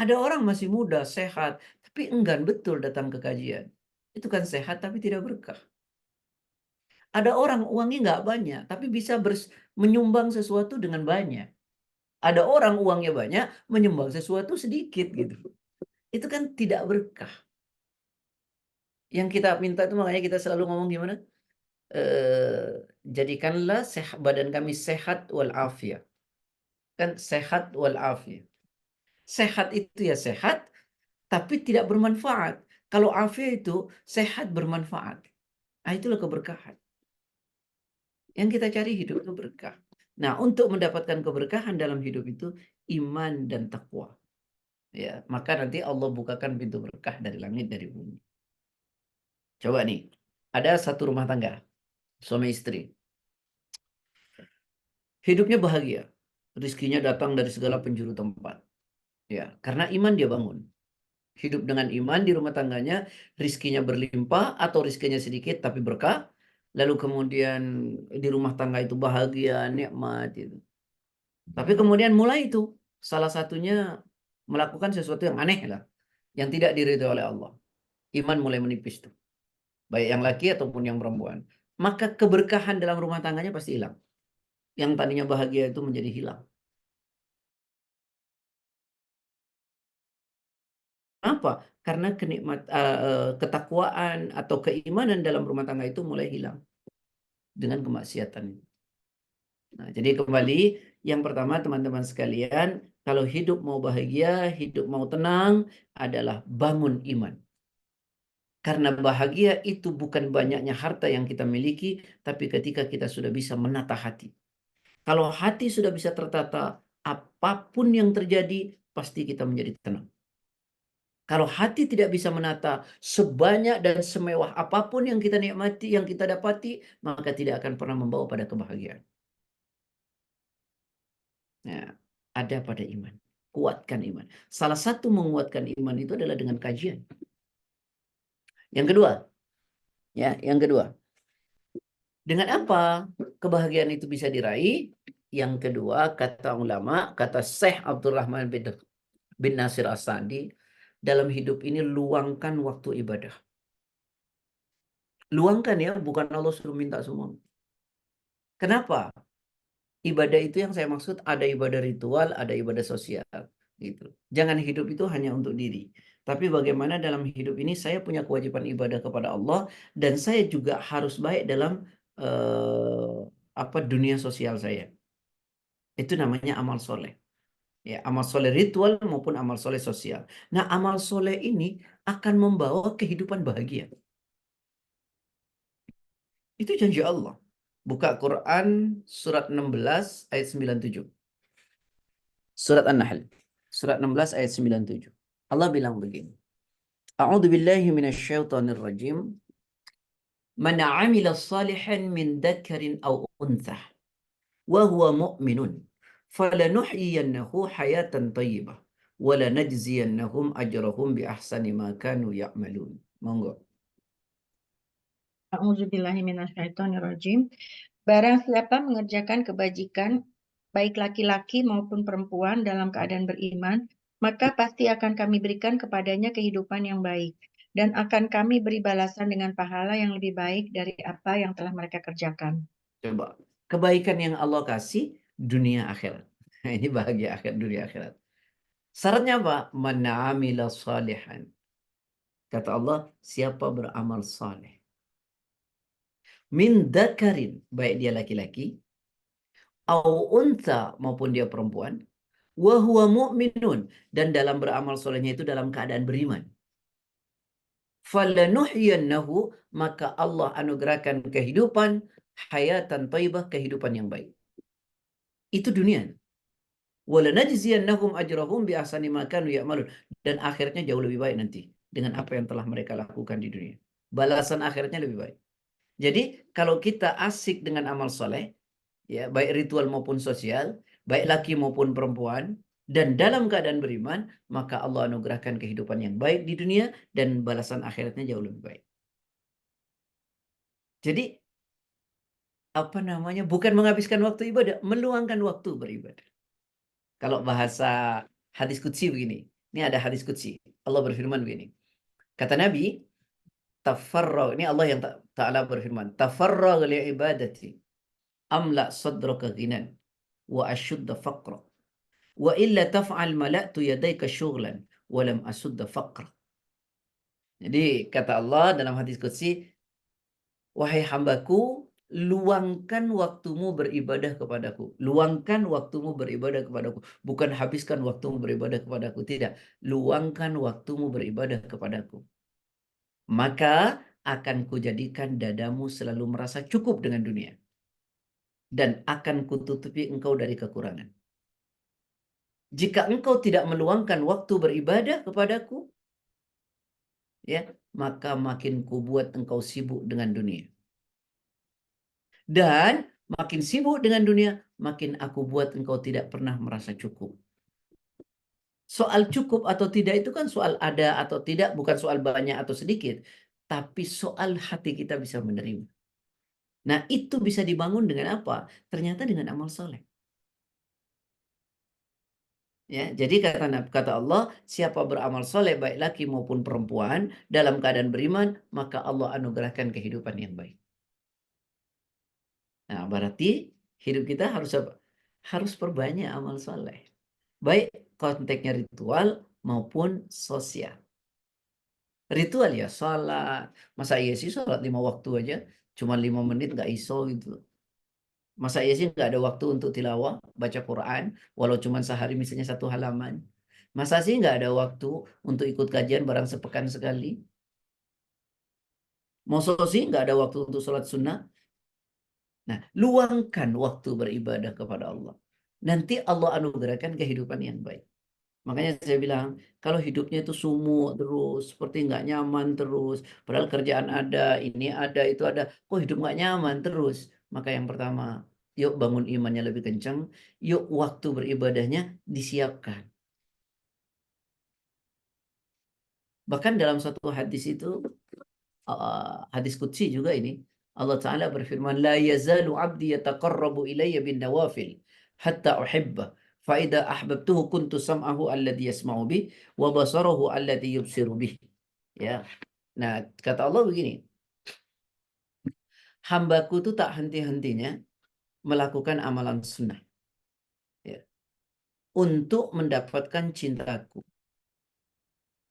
Ada orang masih muda, sehat, tapi enggan betul datang ke kajian. Itu kan sehat tapi tidak berkah. Ada orang uangnya nggak banyak, tapi bisa menyumbang sesuatu dengan banyak. Ada orang uangnya banyak, menyumbang sesuatu sedikit gitu. Itu kan tidak berkah. Yang kita minta itu makanya kita selalu ngomong gimana? Jadikanlah badan kami sehat walafiat. Kan sehat walafiat. Sehat itu ya sehat, tapi tidak bermanfaat. Kalau afiat itu sehat bermanfaat. Nah, itulah keberkahan. Yang kita cari hidup itu berkah. Nah, untuk mendapatkan keberkahan dalam hidup itu iman dan takwa. Ya, maka nanti Allah bukakan pintu berkah dari langit dari bumi. Coba nih, ada satu rumah tangga, suami istri. Hidupnya bahagia. Rizkinya datang dari segala penjuru tempat. Ya, karena iman dia bangun. Hidup dengan iman di rumah tangganya, rizkinya berlimpah atau rizkinya sedikit tapi berkah. Lalu kemudian di rumah tangga itu bahagia, nikmat gitu. Tapi kemudian mulai itu salah satunya melakukan sesuatu yang aneh lah, yang tidak diridhoi oleh Allah. Iman mulai menipis tuh. Baik yang laki ataupun yang perempuan. Maka keberkahan dalam rumah tangganya pasti hilang. Yang tadinya bahagia itu menjadi hilang. Kenapa? Karena ketakwaan atau keimanan dalam rumah tangga itu mulai hilang dengan kemaksiatan. Nah, jadi kembali yang pertama teman-teman sekalian, kalau hidup mau bahagia, hidup mau tenang adalah bangun iman. Karena bahagia itu bukan banyaknya harta yang kita miliki, tapi ketika kita sudah bisa menata hati. Kalau hati sudah bisa tertata, apapun yang terjadi, pasti kita menjadi tenang. Kalau hati tidak bisa menata, sebanyak dan semewah apapun yang kita nikmati, yang kita dapati, maka tidak akan pernah membawa pada kebahagiaan. Nah, ada pada iman. Kuatkan iman. Salah satu menguatkan iman itu adalah dengan kajian. Yang kedua, yang kedua. Dengan apa kebahagiaan itu bisa diraih? Yang kedua, kata ulama, kata Syekh Abdurrahman bin Nasir As-Sa'di, dalam hidup ini luangkan waktu ibadah. Luangkan ya, bukan Allah suruh minta semua. Kenapa? Ibadah itu yang saya maksud ada ibadah ritual, ada ibadah sosial gitu. Jangan hidup itu hanya untuk diri. Tapi bagaimana dalam hidup ini saya punya kewajiban ibadah kepada Allah dan saya juga harus baik dalam dunia sosial saya. Itu namanya amal soleh. Ya, amal soleh ritual maupun amal soleh sosial. Nah, amal soleh ini akan membawa kehidupan bahagia. Itu janji Allah. Buka Quran surat 16 ayat 97. Surat An-Nahl. Surat 16 ayat 97. Allah bilang begini. A'udzu billahi minasyaitonir rajim. Man 'amila salihan min dzakarin aw unthah wa huwa mu'minun falanuhyiyannahu hayatan thayyibah wa lanajziyannahum ajrahum bi ahsani ma kanu ya'malun. Monggo. A'udzubillahiminasyaitonirrajim. Barang siapa mengerjakan kebajikan, baik laki-laki maupun perempuan dalam keadaan beriman, maka pasti akan kami berikan kepadanya kehidupan yang baik. Dan akan kami beri balasan dengan pahala yang lebih baik dari apa yang telah mereka kerjakan. Coba. Kebaikan yang Allah kasih dunia akhirat. Ini bahagia akhir dunia akhirat. Syaratnya apa? Man 'amila salihan. Kata Allah, siapa beramal saleh. Min dzakarin, baik dia laki-laki, au untha maupun dia perempuan, wa huwa mu'minun, dan dalam beramal solehnya itu dalam keadaan beriman. Falanuhyiyannahu, maka Allah anugerahkan kehidupan hayatan thayyibah, kehidupan yang baik. Itu dunia. Walanajziyannahum ajrahum bi ahsani ma kanu ya'malun, dan akhirnya jauh lebih baik nanti dengan apa yang telah mereka lakukan di dunia. Balasan akhirnya lebih baik. Jadi kalau kita asik dengan amal soleh, ya baik ritual maupun sosial, baik laki maupun perempuan, dan dalam keadaan beriman, maka Allah anugerahkan kehidupan yang baik di dunia dan balasan akhiratnya jauh lebih baik. Jadi bukan menghabiskan waktu ibadah, meluangkan waktu beribadah. Kalau bahasa hadis qudsi begini, ini ada hadis qudsi, Allah berfirman begini, kata Nabi, tafarrag, ini Allah yang Ta'ala berfirman, tafarrag li ibadati amla sadraka ghinan wa ashudda faqra wa illa taf'al mala'tu yadayka syughlan wa lam asudda faqra. Jadi kata Allah dalam hadis qudsi, wahai hambaku, luangkan waktumu beribadah kepadaku. Luangkan waktumu beribadah kepadaku. Bukan habiskan waktumu beribadah kepadaku. Tidak. Luangkan waktumu beribadah kepadaku. Maka akan kujadikan dadamu selalu merasa cukup dengan dunia. Dan akan kututupi engkau dari kekurangan. Jika engkau tidak meluangkan waktu beribadah kepadaku, ya, maka makin kubuat engkau sibuk dengan dunia. Dan makin sibuk dengan dunia, makin aku buat engkau tidak pernah merasa cukup. Soal cukup atau tidak itu kan soal ada atau tidak, bukan soal banyak atau sedikit. Tapi soal hati kita bisa menerima. Nah, itu bisa dibangun dengan apa? Ternyata dengan amal soleh. Ya, jadi kata Allah, siapa beramal soleh baik laki maupun perempuan dalam keadaan beriman, maka Allah anugerahkan kehidupan yang baik. Nah, berarti hidup kita harus apa? Harus perbanyak amal soleh. Baik konteksnya ritual maupun sosial. Ritual ya salat. Masa iya sih salat 5 waktu aja? Cuma 5 menit nggak iso gitu. Masa iya sih nggak ada waktu untuk tilawah, baca Quran, walau cuma sehari misalnya 1 halaman. Masa sih nggak ada waktu untuk ikut kajian barang sepekan sekali? Masa sih nggak ada waktu untuk sholat sunnah? Nah, luangkan waktu beribadah kepada Allah. Nanti Allah anugerahkan kehidupan yang baik. Makanya saya bilang, kalau hidupnya itu sumuk terus, seperti nggak nyaman terus, padahal kerjaan ada, ini ada, itu ada, kok hidup nggak nyaman terus? Maka yang pertama, yuk bangun imannya lebih kencang, yuk waktu beribadahnya disiapkan. Bahkan dalam satu hadis itu, hadis qudsi juga ini, Allah Ta'ala berfirman, la yazalu abdi yataqarrabu ilayya bin nawafil, hatta uhibbah. Faida ahbabtuhu kuntu sam'ahu alladhi yasma'u bih wa basarahu alladhi yubsiru bih. Ya. Nah, kata Allah begini. Hambaku itu tak henti-hentinya melakukan amalan sunnah, ya, untuk mendapatkan cintaku.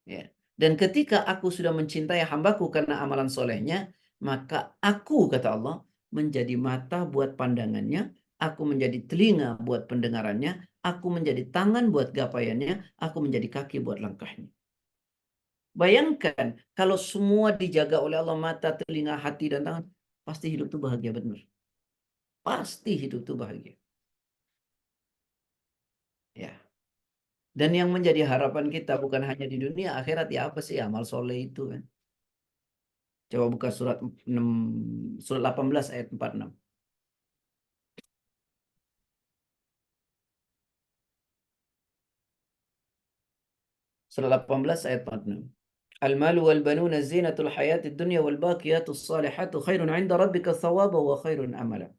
Ya. Dan ketika aku sudah mencintai hambaku karena amalan solehnya, maka aku, kata Allah, menjadi mata buat pandangannya, aku menjadi telinga buat pendengarannya, aku menjadi tangan buat gapaiannya, aku menjadi kaki buat langkahnya. Bayangkan kalau semua dijaga oleh Allah, mata, telinga, hati, dan tangan, pasti hidup itu bahagia benar. Pasti hidup itu bahagia. Ya. Dan yang menjadi harapan kita bukan hanya di dunia, akhirat, ya apa sih amal soleh itu kan? Coba buka surat 18 ayat 46. Surat 18 ayat 46. Al-malu wal banuna zinatul hayatid dunya wal baqiyatus salihatu khairun 'inda rabbika thawaba wa khairun amala.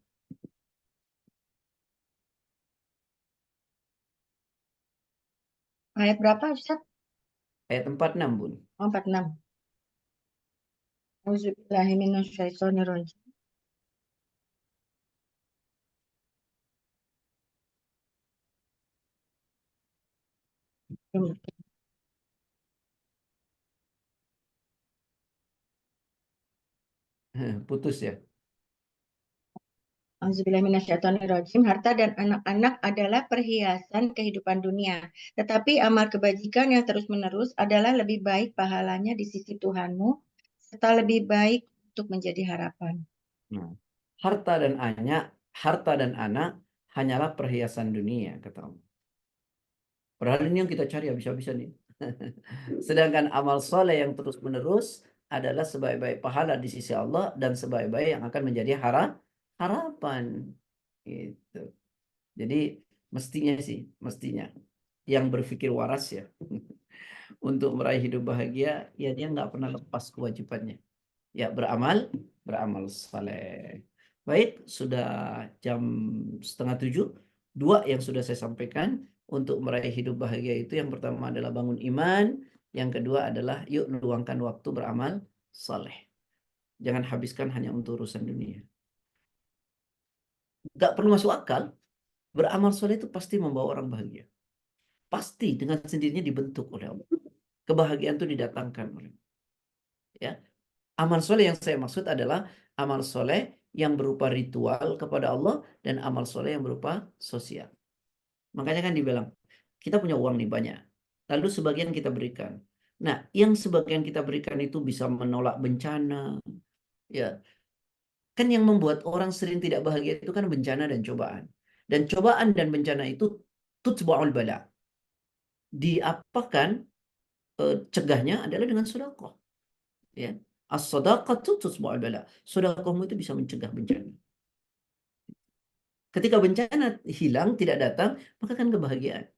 Ayat berapa, Ustaz? Ayat 46, Bun. Oh, 46. Auzubillahi minasyaitonirrajim. Putus ya. Auzubillahi minasyaitonirrajim. Harta dan anak-anak adalah perhiasan kehidupan dunia. Tetapi amal kebajikan yang terus-menerus adalah lebih baik pahalanya di sisi Tuhanmu, serta lebih baik untuk menjadi harapan. Nah, harta dan anak hanyalah perhiasan dunia, kata Allah. Padahal ini yang kita cari habis-habisan nih. Sedangkan amal soleh yang terus-menerus adalah sebaik-baik pahala di sisi Allah dan sebaik-baik yang akan menjadi harapan. Gitu. Jadi mestinya yang berpikir waras ya untuk meraih hidup bahagia, ya dia nggak pernah lepas kewajibannya. Ya beramal saleh. Baik, sudah jam 6:30. 2 yang sudah saya sampaikan untuk meraih hidup bahagia itu, yang pertama adalah bangun iman, yang kedua adalah yuk luangkan waktu beramal saleh. Jangan habiskan hanya untuk urusan dunia. Gak perlu masuk akal. Beramal soleh itu pasti membawa orang bahagia. Pasti dengan sendirinya dibentuk oleh Allah. Kebahagiaan itu didatangkan oleh Allah. Ya. Amal soleh yang saya maksud adalah amal soleh yang berupa ritual kepada Allah dan amal soleh yang berupa sosial. Makanya kan dibilang, kita punya uang nih banyak. Lalu sebagian kita berikan. Nah, yang sebagian kita berikan itu bisa menolak bencana. Ya. Kan yang membuat orang sering tidak bahagia itu kan bencana dan cobaan. Dan cobaan dan bencana itu tutba'ul bala. Diapakan cegahnya adalah dengan sedekah. Ya. As-sadaqatu tutba'ul bala. Sedekahmu itu bisa mencegah bencana. Ketika bencana hilang, tidak datang, maka kan kebahagiaan.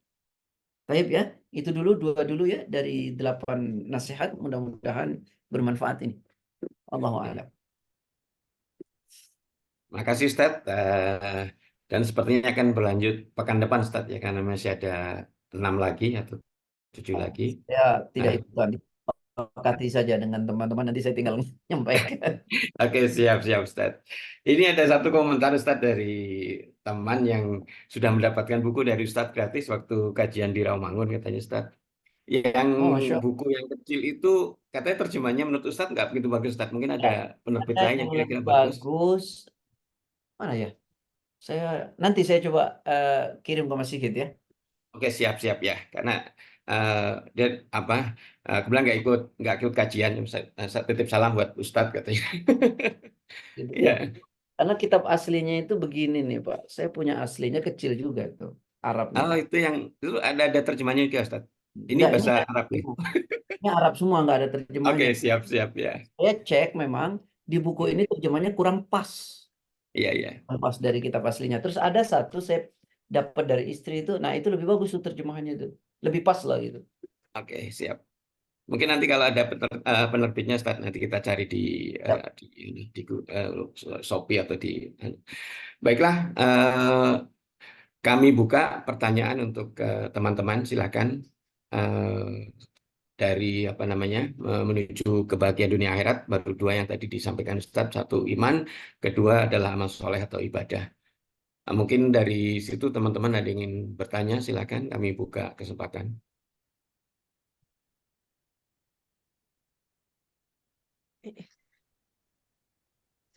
Baik ya, itu dua dulu ya dari 8 nasihat, mudah-mudahan bermanfaat ini. Allahu a'lam. Makasih Ustaz. Dan sepertinya akan berlanjut pekan depan Ustaz ya, karena masih ada 6 lagi atau 7 lagi. Ya, tidak Nah, ikutan. Sepakati saja dengan teman-teman, nanti saya tinggal menyampaikan. Oke, siap Ustaz. Ini ada satu komentar Ustaz dari teman yang sudah mendapatkan buku dari Ustaz gratis waktu kajian di Rawamangun, katanya Ustaz. Yang Oh, Masya Allah. buku yang kecil itu katanya terjemahnya menurut Ustaz nggak begitu bagus Ustaz. Mungkin ada penerbit Ada lain yang yang lebih kira-kira bagus. bagus. Mana ya? Nanti saya coba kirim ke Mas Sigit ya. Oke, siap ya. Karena dia kebetulan nggak ikut kajian. Saya titip salam buat Ustadz katanya. Gitu. Iya. Karena kitab aslinya itu begini nih Pak. Saya punya aslinya kecil juga tuh, Arabnya. Oh, itu ada terjemahnya juga Ustadz. Ini Enggak, bahasa Arab nih. ini Arab semua, nggak ada Oke, terjemahnya. siap ya. Saya cek memang di buku ini terjemahnya kurang pas. Iya. Pas dari kitab aslinya. Terus ada satu saya dapat dari istri itu, nah itu lebih bagus tuh terjemahannya itu. Lebih pas lah gitu. Oke, siap. Mungkin nanti kalau ada penerbitnya Ustadz, nanti kita cari di Shopee atau di. Baiklah, kami buka pertanyaan untuk teman-teman, silakan dari menuju kebahagiaan dunia akhirat. Baru 2 yang tadi disampaikan Ustadz, 1 iman, kedua adalah amal soleh atau ibadah. Nah, mungkin dari situ teman-teman ada yang ingin bertanya, silakan kami buka kesempatan.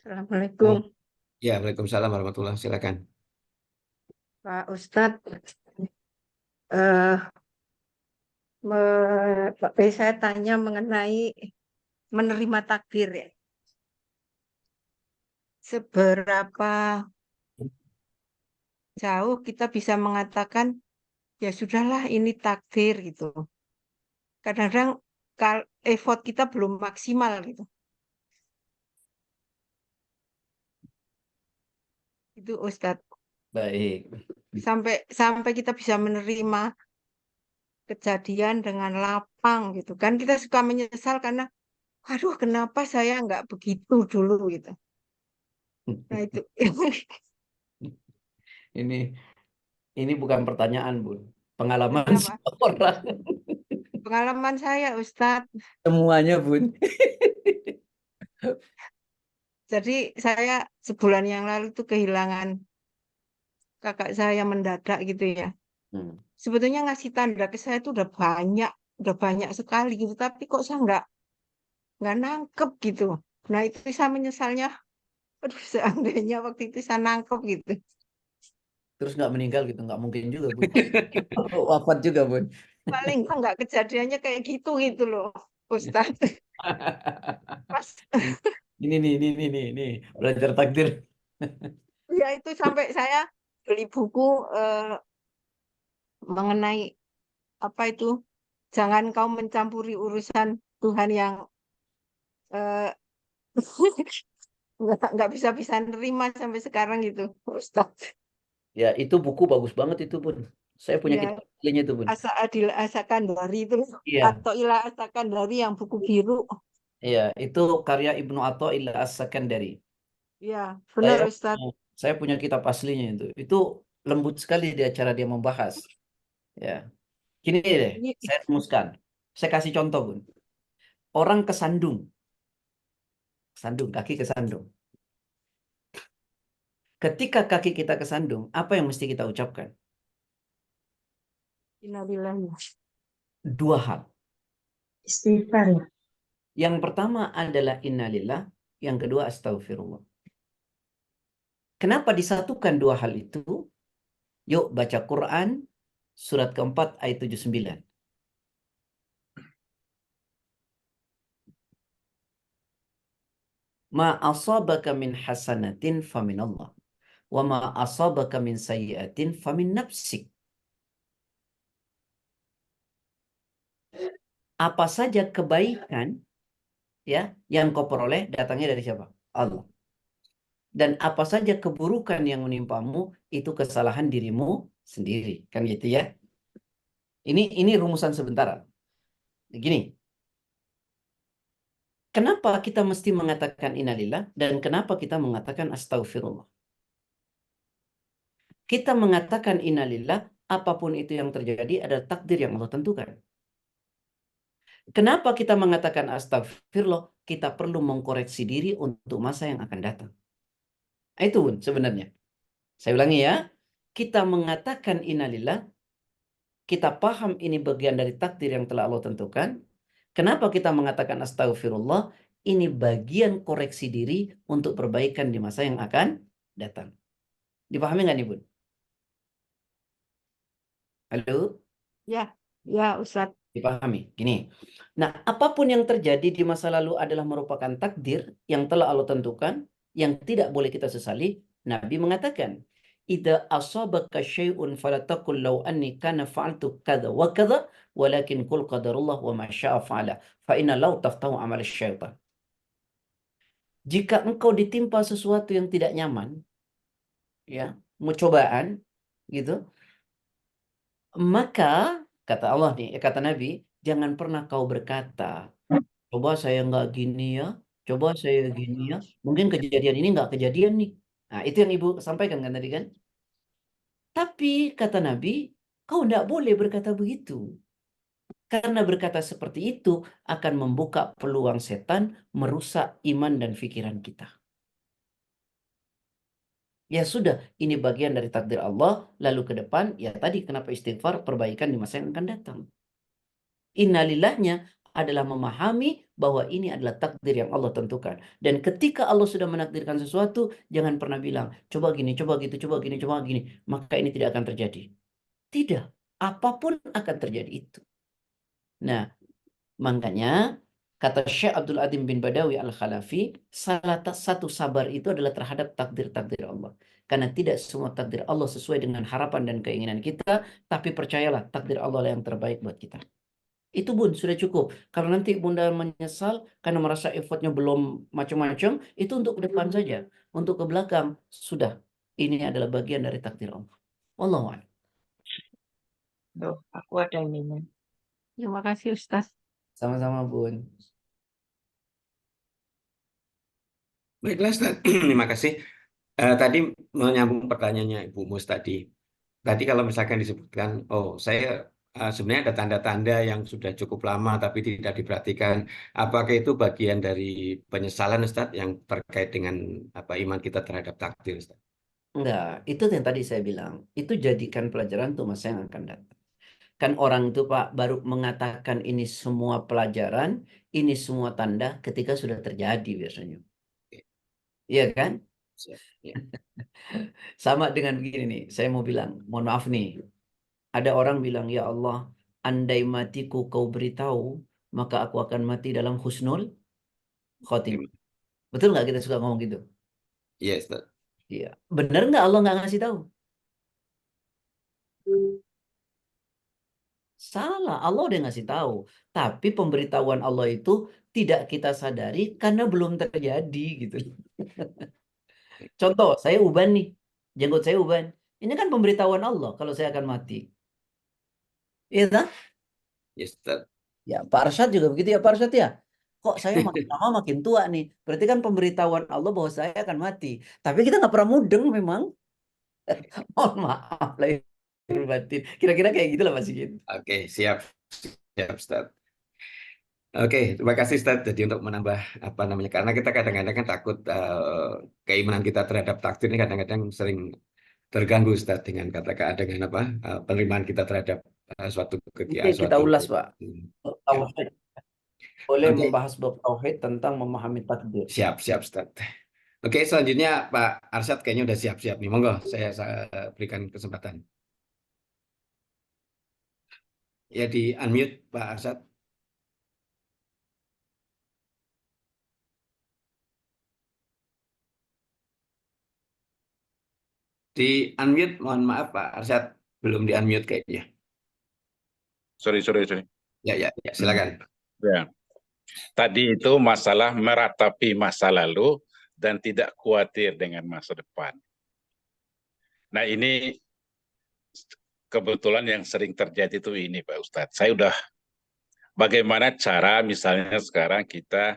Assalamualaikum, Ya, Waalaikumsalam warahmatullahi silakan. Pak Ustadz. Eh, saya tanya mengenai menerima takdir ya. Seberapa jauh kita bisa mengatakan ya sudahlah ini takdir gitu. Kadang-kadang effort kita belum maksimal gitu. Itu Ustadz. Baik. Sampai kita bisa menerima kejadian dengan lapang gitu kan. Kita suka menyesal karena aduh kenapa saya nggak begitu dulu gitu. Nah itu Ini bukan pertanyaan, Bun. Pengalaman kenapa? seorang. Pengalaman saya Ustadz. Semuanya, Bun. Jadi saya sebulan yang lalu tuh kehilangan kakak saya mendadak gitu ya. Hmm. Sebetulnya ngasih tanda ke saya itu udah banyak sekali gitu. Tapi kok saya nggak nangkep gitu. Nah itu saya menyesalnya. Aduh seandainya waktu itu saya nangkep gitu. Terus nggak meninggal gitu, nggak mungkin juga, Bun. Wafat juga, Bun. Paling nggak kejadiannya kayak gitu gitu loh, Ustadz. Pas Ini, belajar takdir. ya itu sampai saya beli buku mengenai apa itu, jangan kau mencampuri urusan Tuhan yang eh, nggak bisa nerima sampai sekarang gitu, Ustadz. Ya, itu buku bagus banget itu, Bun. Saya punya Ya, kitab aslinya itu, Bun. asa adil asakan dari itu Iya, atau ilah asakan dari yang buku biru. iya, itu karya Ibnu Athaillah As-Sakandari. Ya, benar Saya Ustadz. saya punya kitab aslinya itu. Itu lembut sekali dia cara dia membahas. Ya, gini deh, Ini saya rumuskan. Saya kasih contoh, Bun. Orang kesandung, kaki kesandung. Ketika kaki kita kesandung, apa yang mesti kita ucapkan? innalillahi. Dua hal. Istighfar ya. Yang pertama adalah innalillah, yang kedua astagfirullah. Kenapa disatukan dua hal itu? Yuk baca Quran surat keempat ayat 79. Ma asabaka min hasanatin faminallah. Wa ma asabaka min sayyiatin famin nafsik. Apa saja kebaikan ya yang kau peroleh datangnya dari siapa? Allah. Dan apa saja keburukan yang menimpamu itu kesalahan dirimu sendiri, kan gitu ya. Ini rumusan sebentar. Gini, kenapa kita mesti mengatakan innalillah dan kenapa kita mengatakan astagfirullah? Kita mengatakan innalillah, apapun itu yang terjadi adalah takdir yang Allah tentukan. Kenapa kita mengatakan astagfirullah? Kita perlu mengkoreksi diri untuk masa yang akan datang. Itu pun sebenarnya. Saya ulangi ya. Kita mengatakan innalillah, kita paham ini bagian dari takdir yang telah Allah tentukan. Kenapa kita mengatakan astagfirullah? Ini bagian koreksi diri untuk perbaikan di masa yang akan datang. Dipahami nggak nih, Bun? Halo? Ya, ya Ustadz. Dipahami. Gini. Nah, apapun yang terjadi di masa lalu adalah merupakan takdir yang telah Allah tentukan, yang tidak boleh kita sesali. Nabi mengatakan, "Idza asabaka syai'un fala taqul law anni kana fa'altu kadza wa kadza, walakin qul qadarullah wa ma syaa fa'ala, fa inna law taftahu amal syaitan." Jika engkau ditimpa sesuatu yang tidak nyaman, ya, cobaan gitu, maka kata Allah nih, kata Nabi, jangan pernah kau berkata, coba saya nggak gini ya, coba saya gini ya, mungkin kejadian ini nggak kejadian nih. Nah, itu yang Ibu sampaikan kan tadi kan? Tapi kata Nabi, kau nggak boleh berkata begitu. Karena berkata seperti itu akan membuka peluang setan merusak iman dan pikiran kita. Ya sudah, ini bagian dari takdir Allah. Lalu ke depan, ya tadi kenapa istighfar, perbaikan di masa yang akan datang. Innalillahnya adalah memahami bahwa ini adalah takdir yang Allah tentukan. Dan ketika Allah sudah menakdirkan sesuatu, jangan pernah bilang, coba gini, coba gitu, coba gini, coba gini. Maka ini tidak akan terjadi. Tidak. Apapun akan terjadi itu. Nah, makanya kata Syekh Abdul Adim bin Badawi Al-Khalafi, salah satu sabar itu adalah terhadap takdir-takdir Allah. Karena tidak semua takdir Allah sesuai dengan harapan dan keinginan kita, tapi percayalah takdir Allah yang terbaik buat kita. Itu Bun, sudah cukup. Kalau nanti Bunda menyesal karena merasa effortnya belum macam-macam, itu untuk ke depan saja. Untuk ke belakang, sudah. Ini adalah bagian dari takdir Allah. Wallahu a'lam. Duh, aku ada ininya. Terima kasih Ustaz. Sama-sama Bun. Baiklah, Ustaz. Terima kasih. Tadi menyambung pertanyaannya Ibu Mus tadi. Tadi kalau misalkan disebutkan, oh saya sebenarnya ada tanda-tanda yang sudah cukup lama tapi tidak diperhatikan. Apakah itu bagian dari penyesalan Ustaz yang terkait dengan iman kita terhadap takdir Ustaz? Enggak, itu yang tadi saya bilang. Itu jadikan pelajaran untuk masa yang akan datang. Kan orang itu Pak baru mengatakan ini semua pelajaran, ini semua tanda ketika sudah terjadi biasanya. Iya kan? Siap. Ya. Sama dengan begini nih, saya mau bilang, mohon maaf nih. Ada orang bilang, ya Allah, andai matiku kau beritahu, maka aku akan mati dalam husnul khotimah. Betul nggak kita suka ngomong gitu? Iya, Ustaz. Iya. Bener nggak Allah nggak ngasih tahu? Salah, Allah udah ngasih tahu. Tapi pemberitahuan Allah itu tidak kita sadari karena belum terjadi gitu. Contoh, saya uban nih. Jenggot saya uban. Ini kan pemberitahuan Allah kalau saya akan mati. Iya tak? Yes, Ustaz. Ya, Pak Arsyad juga begitu ya Pak Arsyad ya. Kok saya makin lama makin tua nih. Berarti kan pemberitahuan Allah bahwa saya akan mati. Tapi kita nggak pernah mudeng memang. Mohon maaf lahir batin. Kira-kira kayak gitu lah Mas Sigit. Oke, siap. Siap, Ustaz. Oke, terima kasih Ustaz. Jadi untuk menambah karena kita kadang-kadang kan takut keimanan kita terhadap takdir ini kadang-kadang sering terganggu Ustaz dengan dengan penerimaan kita terhadap suatu Oke, kita ulas Pak. Ya. Tauhid. Boleh Oke. membahas bab tauhid tentang memahami takdir. Siap, Ustaz. Oke, selanjutnya Pak Arsyad kayaknya udah siap-siap nih. Monggo, saya berikan kesempatan. Ya, di unmute Pak Arsyad. Di unmute, mohon maaf Pak Arsyad, belum di unmute kayaknya. Sorry. Ya, silakan. Ya. Tadi itu masalah meratapi masa lalu dan tidak khawatir dengan masa depan. Nah ini kebetulan yang sering terjadi itu ini Pak Ustadz. Saya udah bagaimana cara misalnya sekarang kita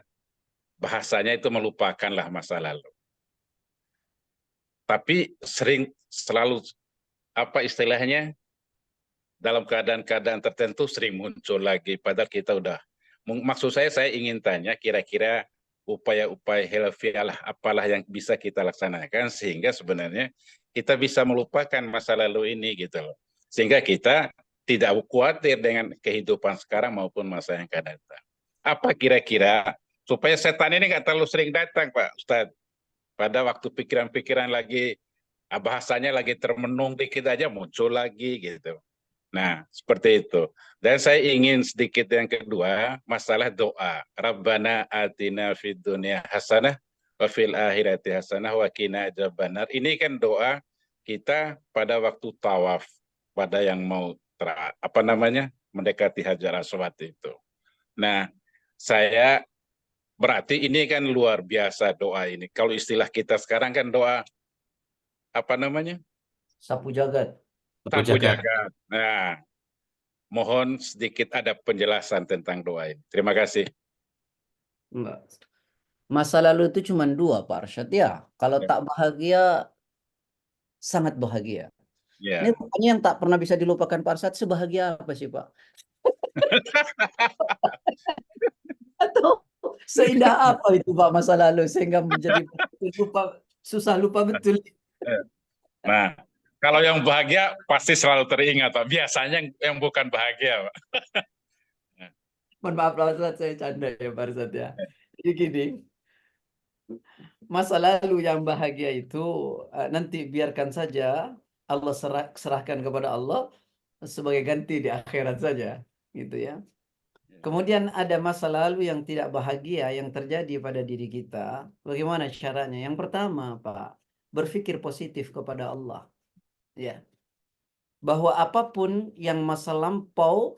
bahasanya itu melupakanlah masa lalu. Tapi selalu apa istilahnya dalam keadaan-keadaan tertentu sering muncul lagi. Padahal kita udah, maksud saya ingin tanya kira-kira upaya-upaya hilafiyah apalah yang bisa kita laksanakan sehingga sebenarnya kita bisa melupakan masa lalu ini gitu loh. Sehingga kita tidak khawatir dengan kehidupan sekarang maupun masa yang akan datang. Apa kira-kira supaya setan ini nggak terlalu sering datang Pak Ustadz? Pada waktu pikiran-pikiran lagi, bahasanya lagi termenung dikit aja muncul lagi gitu. Nah, seperti itu. Dan saya ingin sedikit yang kedua, masalah doa. Rabbana atina fid dunya hasanah wa fil akhirati hasanah wa qina adzabannar. Ini kan doa kita pada waktu tawaf, pada yang mau mendekati Hajar Aswad itu. Nah, saya berarti ini kan luar biasa doa ini. Kalau istilah kita sekarang kan doa Sapu jagat. Sapu jagat. Nah, mohon sedikit ada penjelasan tentang doa ini. Terima kasih. Enggak. Masa lalu itu cuma dua Pak Arsyad ya. Kalau tak bahagia, sangat bahagia. Ya. Ini pokoknya yang tak pernah bisa dilupakan Pak Arsyad, sebahagia apa sih Pak? Atau seindah apa itu Pak masa lalu sehingga menjadi susah lupa betul. Nah, kalau yang bahagia pasti selalu teringat, Pak. Biasanya yang bukan bahagia, Pak. Mohon maaf Pak Ustadz, saya canda ya Pak Ustadz ya. Jadi gini, masa lalu yang bahagia itu nanti biarkan saja Allah serahkan kepada Allah sebagai ganti di akhirat saja, gitu ya. Kemudian ada masa lalu yang tidak bahagia yang terjadi pada diri kita. Bagaimana caranya? Yang pertama, Pak, berpikir positif kepada Allah. Ya. Bahwa apapun yang masa lampau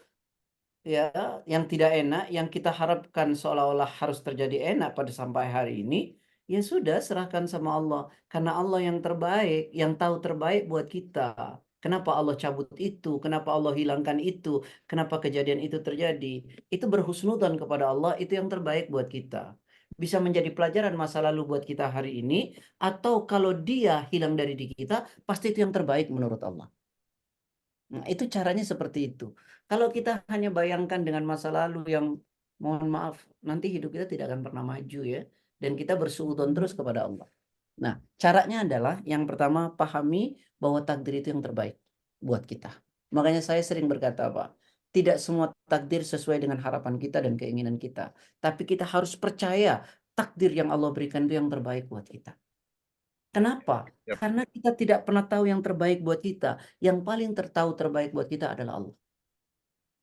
ya, yang tidak enak, yang kita harapkan seolah-olah harus terjadi enak pada sampai hari ini, ya sudah serahkan sama Allah. Karena Allah yang terbaik, yang tahu terbaik buat kita. Kenapa Allah cabut itu? Kenapa Allah hilangkan itu? Kenapa kejadian itu terjadi? Itu berhusnudzon kepada Allah, itu yang terbaik buat kita. Bisa menjadi pelajaran masa lalu buat kita hari ini, atau kalau dia hilang dari diri kita, pasti itu yang terbaik menurut Allah. Nah, itu caranya seperti itu. Kalau kita hanya bayangkan dengan masa lalu yang mohon maaf, nanti hidup kita tidak akan pernah maju ya. Dan kita bersuudzon terus kepada Allah. Nah, caranya adalah yang pertama pahami bahwa takdir itu yang terbaik buat kita. Makanya saya sering berkata, Pak, tidak semua takdir sesuai dengan harapan kita dan keinginan kita. Tapi kita harus percaya takdir yang Allah berikan itu yang terbaik buat kita. Kenapa? Yap. Karena kita tidak pernah tahu yang terbaik buat kita. Yang paling terbaik buat kita adalah Allah.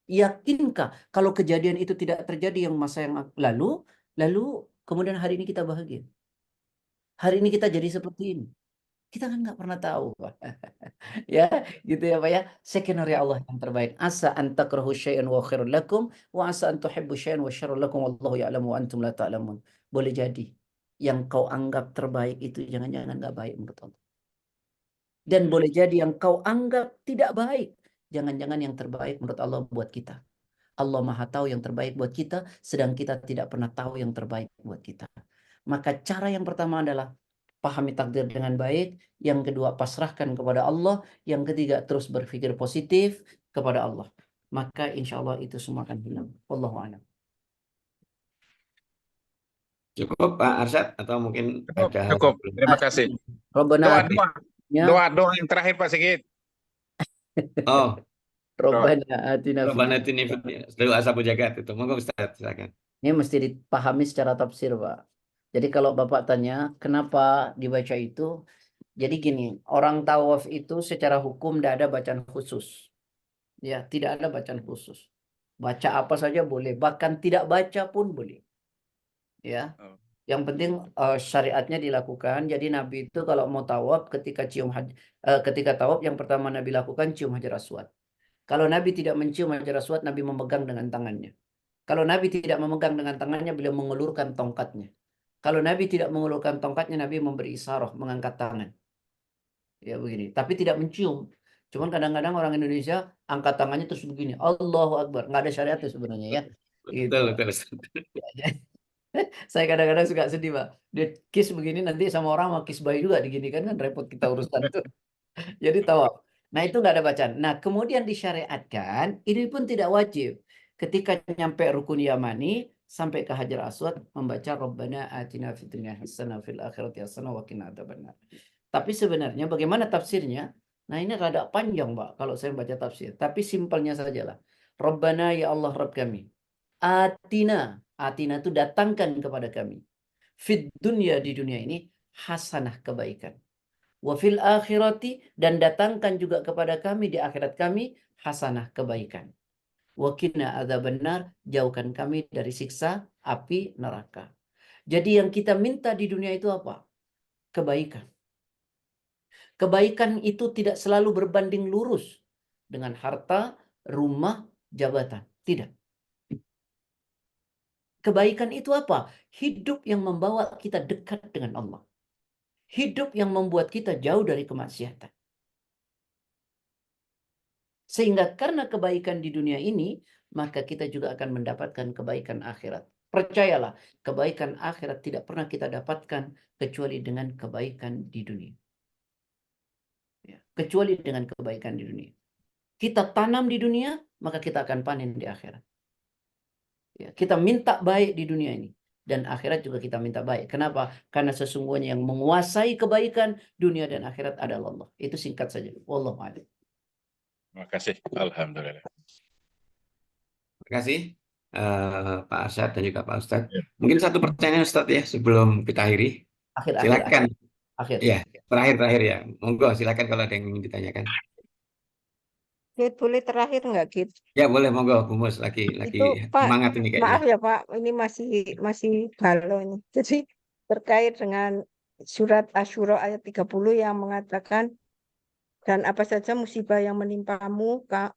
Yakinkah kalau kejadian itu tidak terjadi yang masa yang lalu kemudian hari ini kita bahagia? Hari ini kita jadi seperti ini. Kita kan nggak pernah tahu, Pak. Ya, gitu ya, Pak ya. Skenario Allah yang terbaik. Asa an takrahu syai'an wa khairul lakum wa asa an tuhibbu syai'an wa syarrul lakum wallahu ya'lamu wa antum la ta'lamun. Boleh jadi yang kau anggap terbaik itu jangan-jangan nggak baik menurut Allah. Dan boleh jadi yang kau anggap tidak baik, jangan-jangan yang terbaik menurut Allah buat kita. Allah Maha tahu yang terbaik buat kita, sedang kita tidak pernah tahu yang terbaik buat kita. Maka cara yang pertama adalah pahami takdir dengan baik, yang kedua pasrahkan kepada Allah, yang ketiga terus berpikir positif kepada Allah. Maka insya Allah itu semua akan hilang. Wallahu a'lam. Cukup Pak Arsyad atau mungkin Cukup, ada hal cukup. sebelum? Terima kasih. Rabbana Doa yang terakhir Pak Sigit. Oh, Rabbana atina fid Rabbana atini fid doa sapu jagat itu. Monggo Ustaz, silakan. Ini mesti dipahami secara tafsir, Pak. Jadi kalau Bapak tanya, kenapa dibaca itu? Jadi gini, orang tawaf itu secara hukum tidak ada bacaan khusus. Ya, tidak ada bacaan khusus. Baca apa saja boleh, bahkan tidak baca pun boleh. Ya. Oh. Yang penting syariatnya dilakukan. Jadi Nabi itu kalau mau tawaf ketika ketika tawaf yang pertama Nabi lakukan cium Hajar Aswad. Kalau Nabi tidak mencium Hajar Aswad, Nabi memegang dengan tangannya. Kalau Nabi tidak memegang dengan tangannya, beliau mengulurkan tongkatnya. Kalau Nabi tidak mengulurkan tongkatnya, Nabi memberi isyarat, mengangkat tangan. Ya begini, tapi tidak mencium. Cuman kadang-kadang orang Indonesia angkat tangannya terus begini, Allahu Akbar. Nggak ada syariatnya sebenarnya ya. Gitu. Betul, Ustaz. Saya kadang-kadang suka sedih, Pak. Dia kiss begini nanti sama orang mau kiss bayi juga diginikan kan repot kita urusan itu. Jadi tawaf. Nah itu nggak ada bacaan. Nah kemudian disyariatkan, ini pun tidak wajib. Ketika nyampe rukun Yamani, sampai ke Hajar Aswad, membaca Rabbana atina fid dunya hasanah fil akhirati hasanah wa qina adzabannar. Tapi sebenarnya bagaimana tafsirnya? Nah ini rada panjang, Pak, kalau saya baca tafsir. Tapi simpelnya sajalah. Rabbana ya Allah Rabb kami. Atina itu datangkan kepada kami. Fid dunya di dunia ini hasanah kebaikan. Wa fil akhirati dan datangkan juga kepada kami di akhirat kami hasanah kebaikan. Wa qina adzabannar jauhkan kami dari siksa api neraka. Jadi yang kita minta di dunia itu apa? Kebaikan. Kebaikan itu tidak selalu berbanding lurus dengan harta, rumah, jabatan. Tidak. Kebaikan itu apa? Hidup yang membawa kita dekat dengan Allah. Hidup yang membuat kita jauh dari kemaksiatan. Sehingga karena kebaikan di dunia ini, maka kita juga akan mendapatkan kebaikan akhirat. Percayalah, kebaikan akhirat tidak pernah kita dapatkan kecuali dengan kebaikan di dunia. Ya, kecuali dengan kebaikan di dunia. Kita tanam di dunia, maka kita akan panen di akhirat. Ya, kita minta baik di dunia ini. dan akhirat juga kita minta baik. Kenapa? Karena sesungguhnya yang menguasai kebaikan dunia dan akhirat adalah Allah. Itu singkat saja. Wallahu a'lam. Terima kasih. Alhamdulillah. Terima kasih Pak Arsyad dan juga Pak Ustadz. Ya. Mungkin satu pertanyaan Ustadz ya sebelum kita akhiri. Akhir. Silakan. Ya, terakhir ya. Monggo silakan kalau ada yang ingin ditanyakan. Git, boleh terakhir nggak, Git? Ya boleh, monggo Bu Mus lagi Itu Pak, semangat ini maaf kayaknya. ya Pak, ini masih galau ini. Jadi terkait dengan surat Asyura ayat 30 yang mengatakan, dan apa saja musibah yang menimpamu, Kak,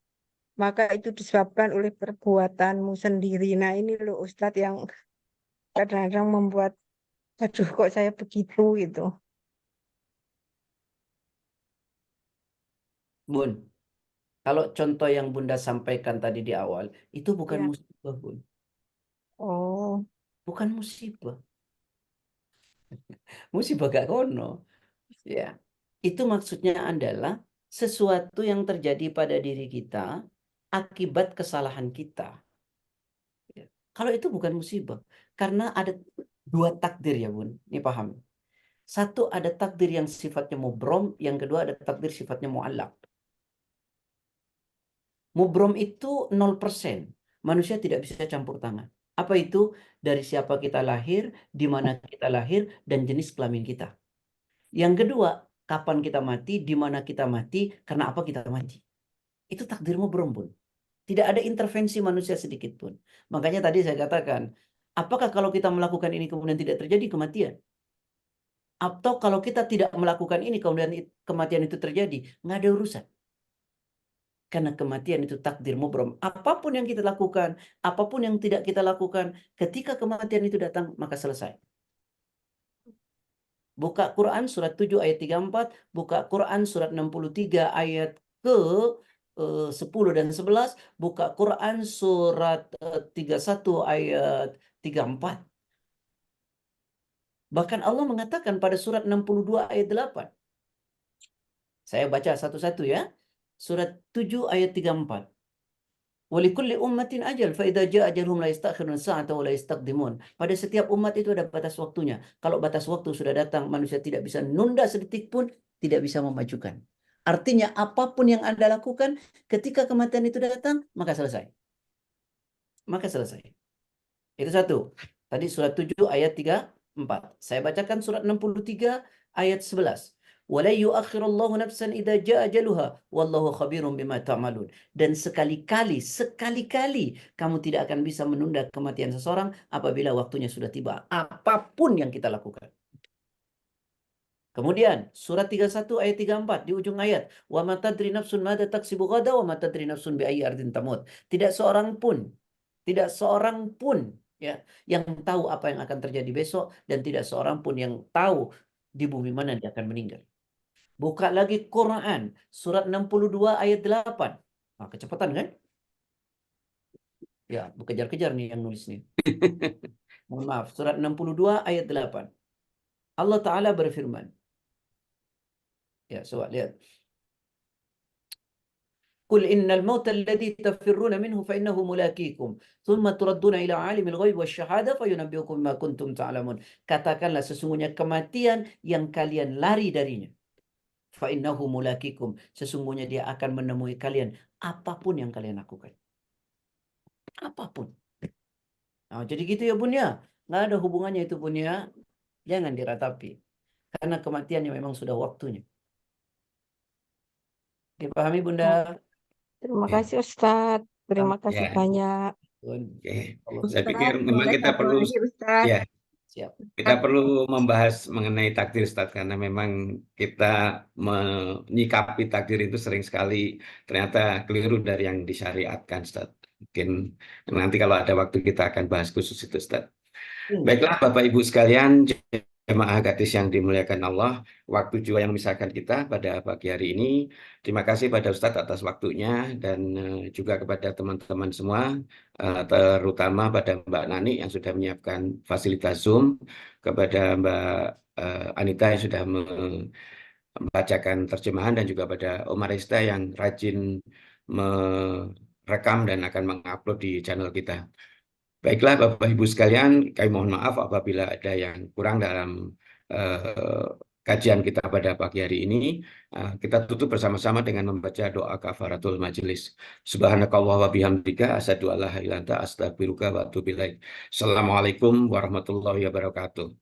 maka itu disebabkan oleh perbuatanmu sendiri. Nah ini loh Ustadz yang kadang-kadang membuat, aduh kok saya begitu gitu. Bun, kalau contoh yang Bunda sampaikan tadi di awal, itu bukan Ya. musibah, Bun. Oh, Bukan musibah. Musibah gak kono. Ya. Itu maksudnya adalah sesuatu yang terjadi pada diri kita akibat kesalahan kita. Ya. Kalau itu bukan musibah. Karena ada dua takdir ya, Bun. Ini paham. Satu, ada takdir yang sifatnya mubrom. Yang kedua, ada takdir sifatnya mu'allaq. Mubrom itu 0%. Manusia tidak bisa campur tangan. Apa itu? Dari siapa kita lahir, di mana kita lahir, dan jenis kelamin kita. Yang kedua, kapan kita mati, di mana kita mati, karena apa kita mati. Itu takdir mubrom, Bun. Tidak ada intervensi manusia sedikit pun. Makanya tadi saya katakan, apakah kalau kita melakukan ini kemudian tidak terjadi kematian? Atau kalau kita tidak melakukan ini kemudian kematian itu terjadi? Nggak ada urusan. Karena kematian itu takdir mubrom. Apapun yang kita lakukan, apapun yang tidak kita lakukan, ketika kematian itu datang, maka selesai. Buka Quran surat 7 ayat 34, buka Quran surat 63 ayat ke 10 dan 11, buka Quran surat 31 ayat 34. Bahkan Allah mengatakan pada surat 62 ayat 8. Saya baca satu-satu ya. Surat 7 ayat 34. Walikulli ummatin ajal fa idza jaa ajaluhum la yastakhiruna sa'atan wa la yastaqdimun. Pada setiap umat itu ada batas waktunya. Kalau batas waktu sudah datang, manusia tidak bisa nunda sedetik pun, tidak bisa memajukan. Artinya apapun yang Anda lakukan ketika kematian itu datang, maka selesai. Maka selesai. Itu satu. Tadi surat 7 ayat 34. Saya bacakan surat 63 ayat 11. وَلَا يُؤَخِّرُ اللَّهُ نَفْسًا إِذَا جَاءَ أَجَلُهَا وَاللَّهُ خَبِيرٌ بِمَا تَعْمَلُونَ. Dan sekali-kali kamu tidak akan bisa menunda kematian seseorang apabila waktunya sudah tiba. Apapun yang kita lakukan. Kemudian surat 31 ayat 34 di ujung ayat, wa ma tadri nafsun madza taksibu ghada wa ma tadri nafsun bi ayyi ardin tamut. Tidak seorang pun ya yang tahu apa yang akan terjadi besok, dan tidak seorang pun yang tahu di bumi mana dia akan meninggal. Buka lagi Quran surat 62 ayat 8. Nah, kecepatan kan? Ya, kejar-kejar nih yang nulis nih. Mohon maaf, surat 62 ayat 8. Allah Ta'ala berfirman. Ya, coba lihat. Qul innal mauta alladhi tafirruna minhu fa innahu mulaqikum thumma turadduna ila alimil ghaib wasyahada fayunabbiukum bima kuntum ta'lamun. Katakanlah sesungguhnya kematian yang kalian lari darinya. Fa innahu mulaqikum, sesungguhnya dia akan menemui kalian apapun yang kalian lakukan. Apapun. Nah, jadi gitu ya Bun ya. Nggak ada hubungannya itu Bun ya. Jangan diratapi. Karena kematiannya memang sudah waktunya. Dipahami Bunda? terima kasih Ustadz. Terima Ya. kasih banyak. Oke. Allah. Saya pikir Ustadz, memang boleh kita satu perlu lagi, Ustadz? ya Siap. kita perlu membahas mengenai takdir Ustadz, karena memang kita menyikapi takdir itu sering sekali ternyata keliru dari yang disyariatkan Ustadz. Mungkin nanti kalau ada waktu kita akan bahas khusus itu Ustadz. Baiklah Bapak Ibu sekalian, jemaah gadis yang dimuliakan Allah, waktu juga yang memisahkan kita pada pagi hari ini. Terima kasih pada Ustadz atas waktunya, dan juga kepada teman-teman semua, terutama pada Mbak Nani yang sudah menyiapkan fasilitas Zoom, kepada Mbak Anita yang sudah membacakan terjemahan, dan juga pada Om Arista yang rajin merekam dan akan mengupload di channel kita. Baiklah Bapak Ibu sekalian, kami mohon maaf apabila ada yang kurang dalam kajian kita pada pagi hari ini. Kita tutup bersama-sama dengan membaca doa kafaratul majelis. Subhanakallah wa bihamdika asyhadu an la ilaha illa anta astaghfiruka wa atubu ilaik. Assalamualaikum warahmatullahi wabarakatuh.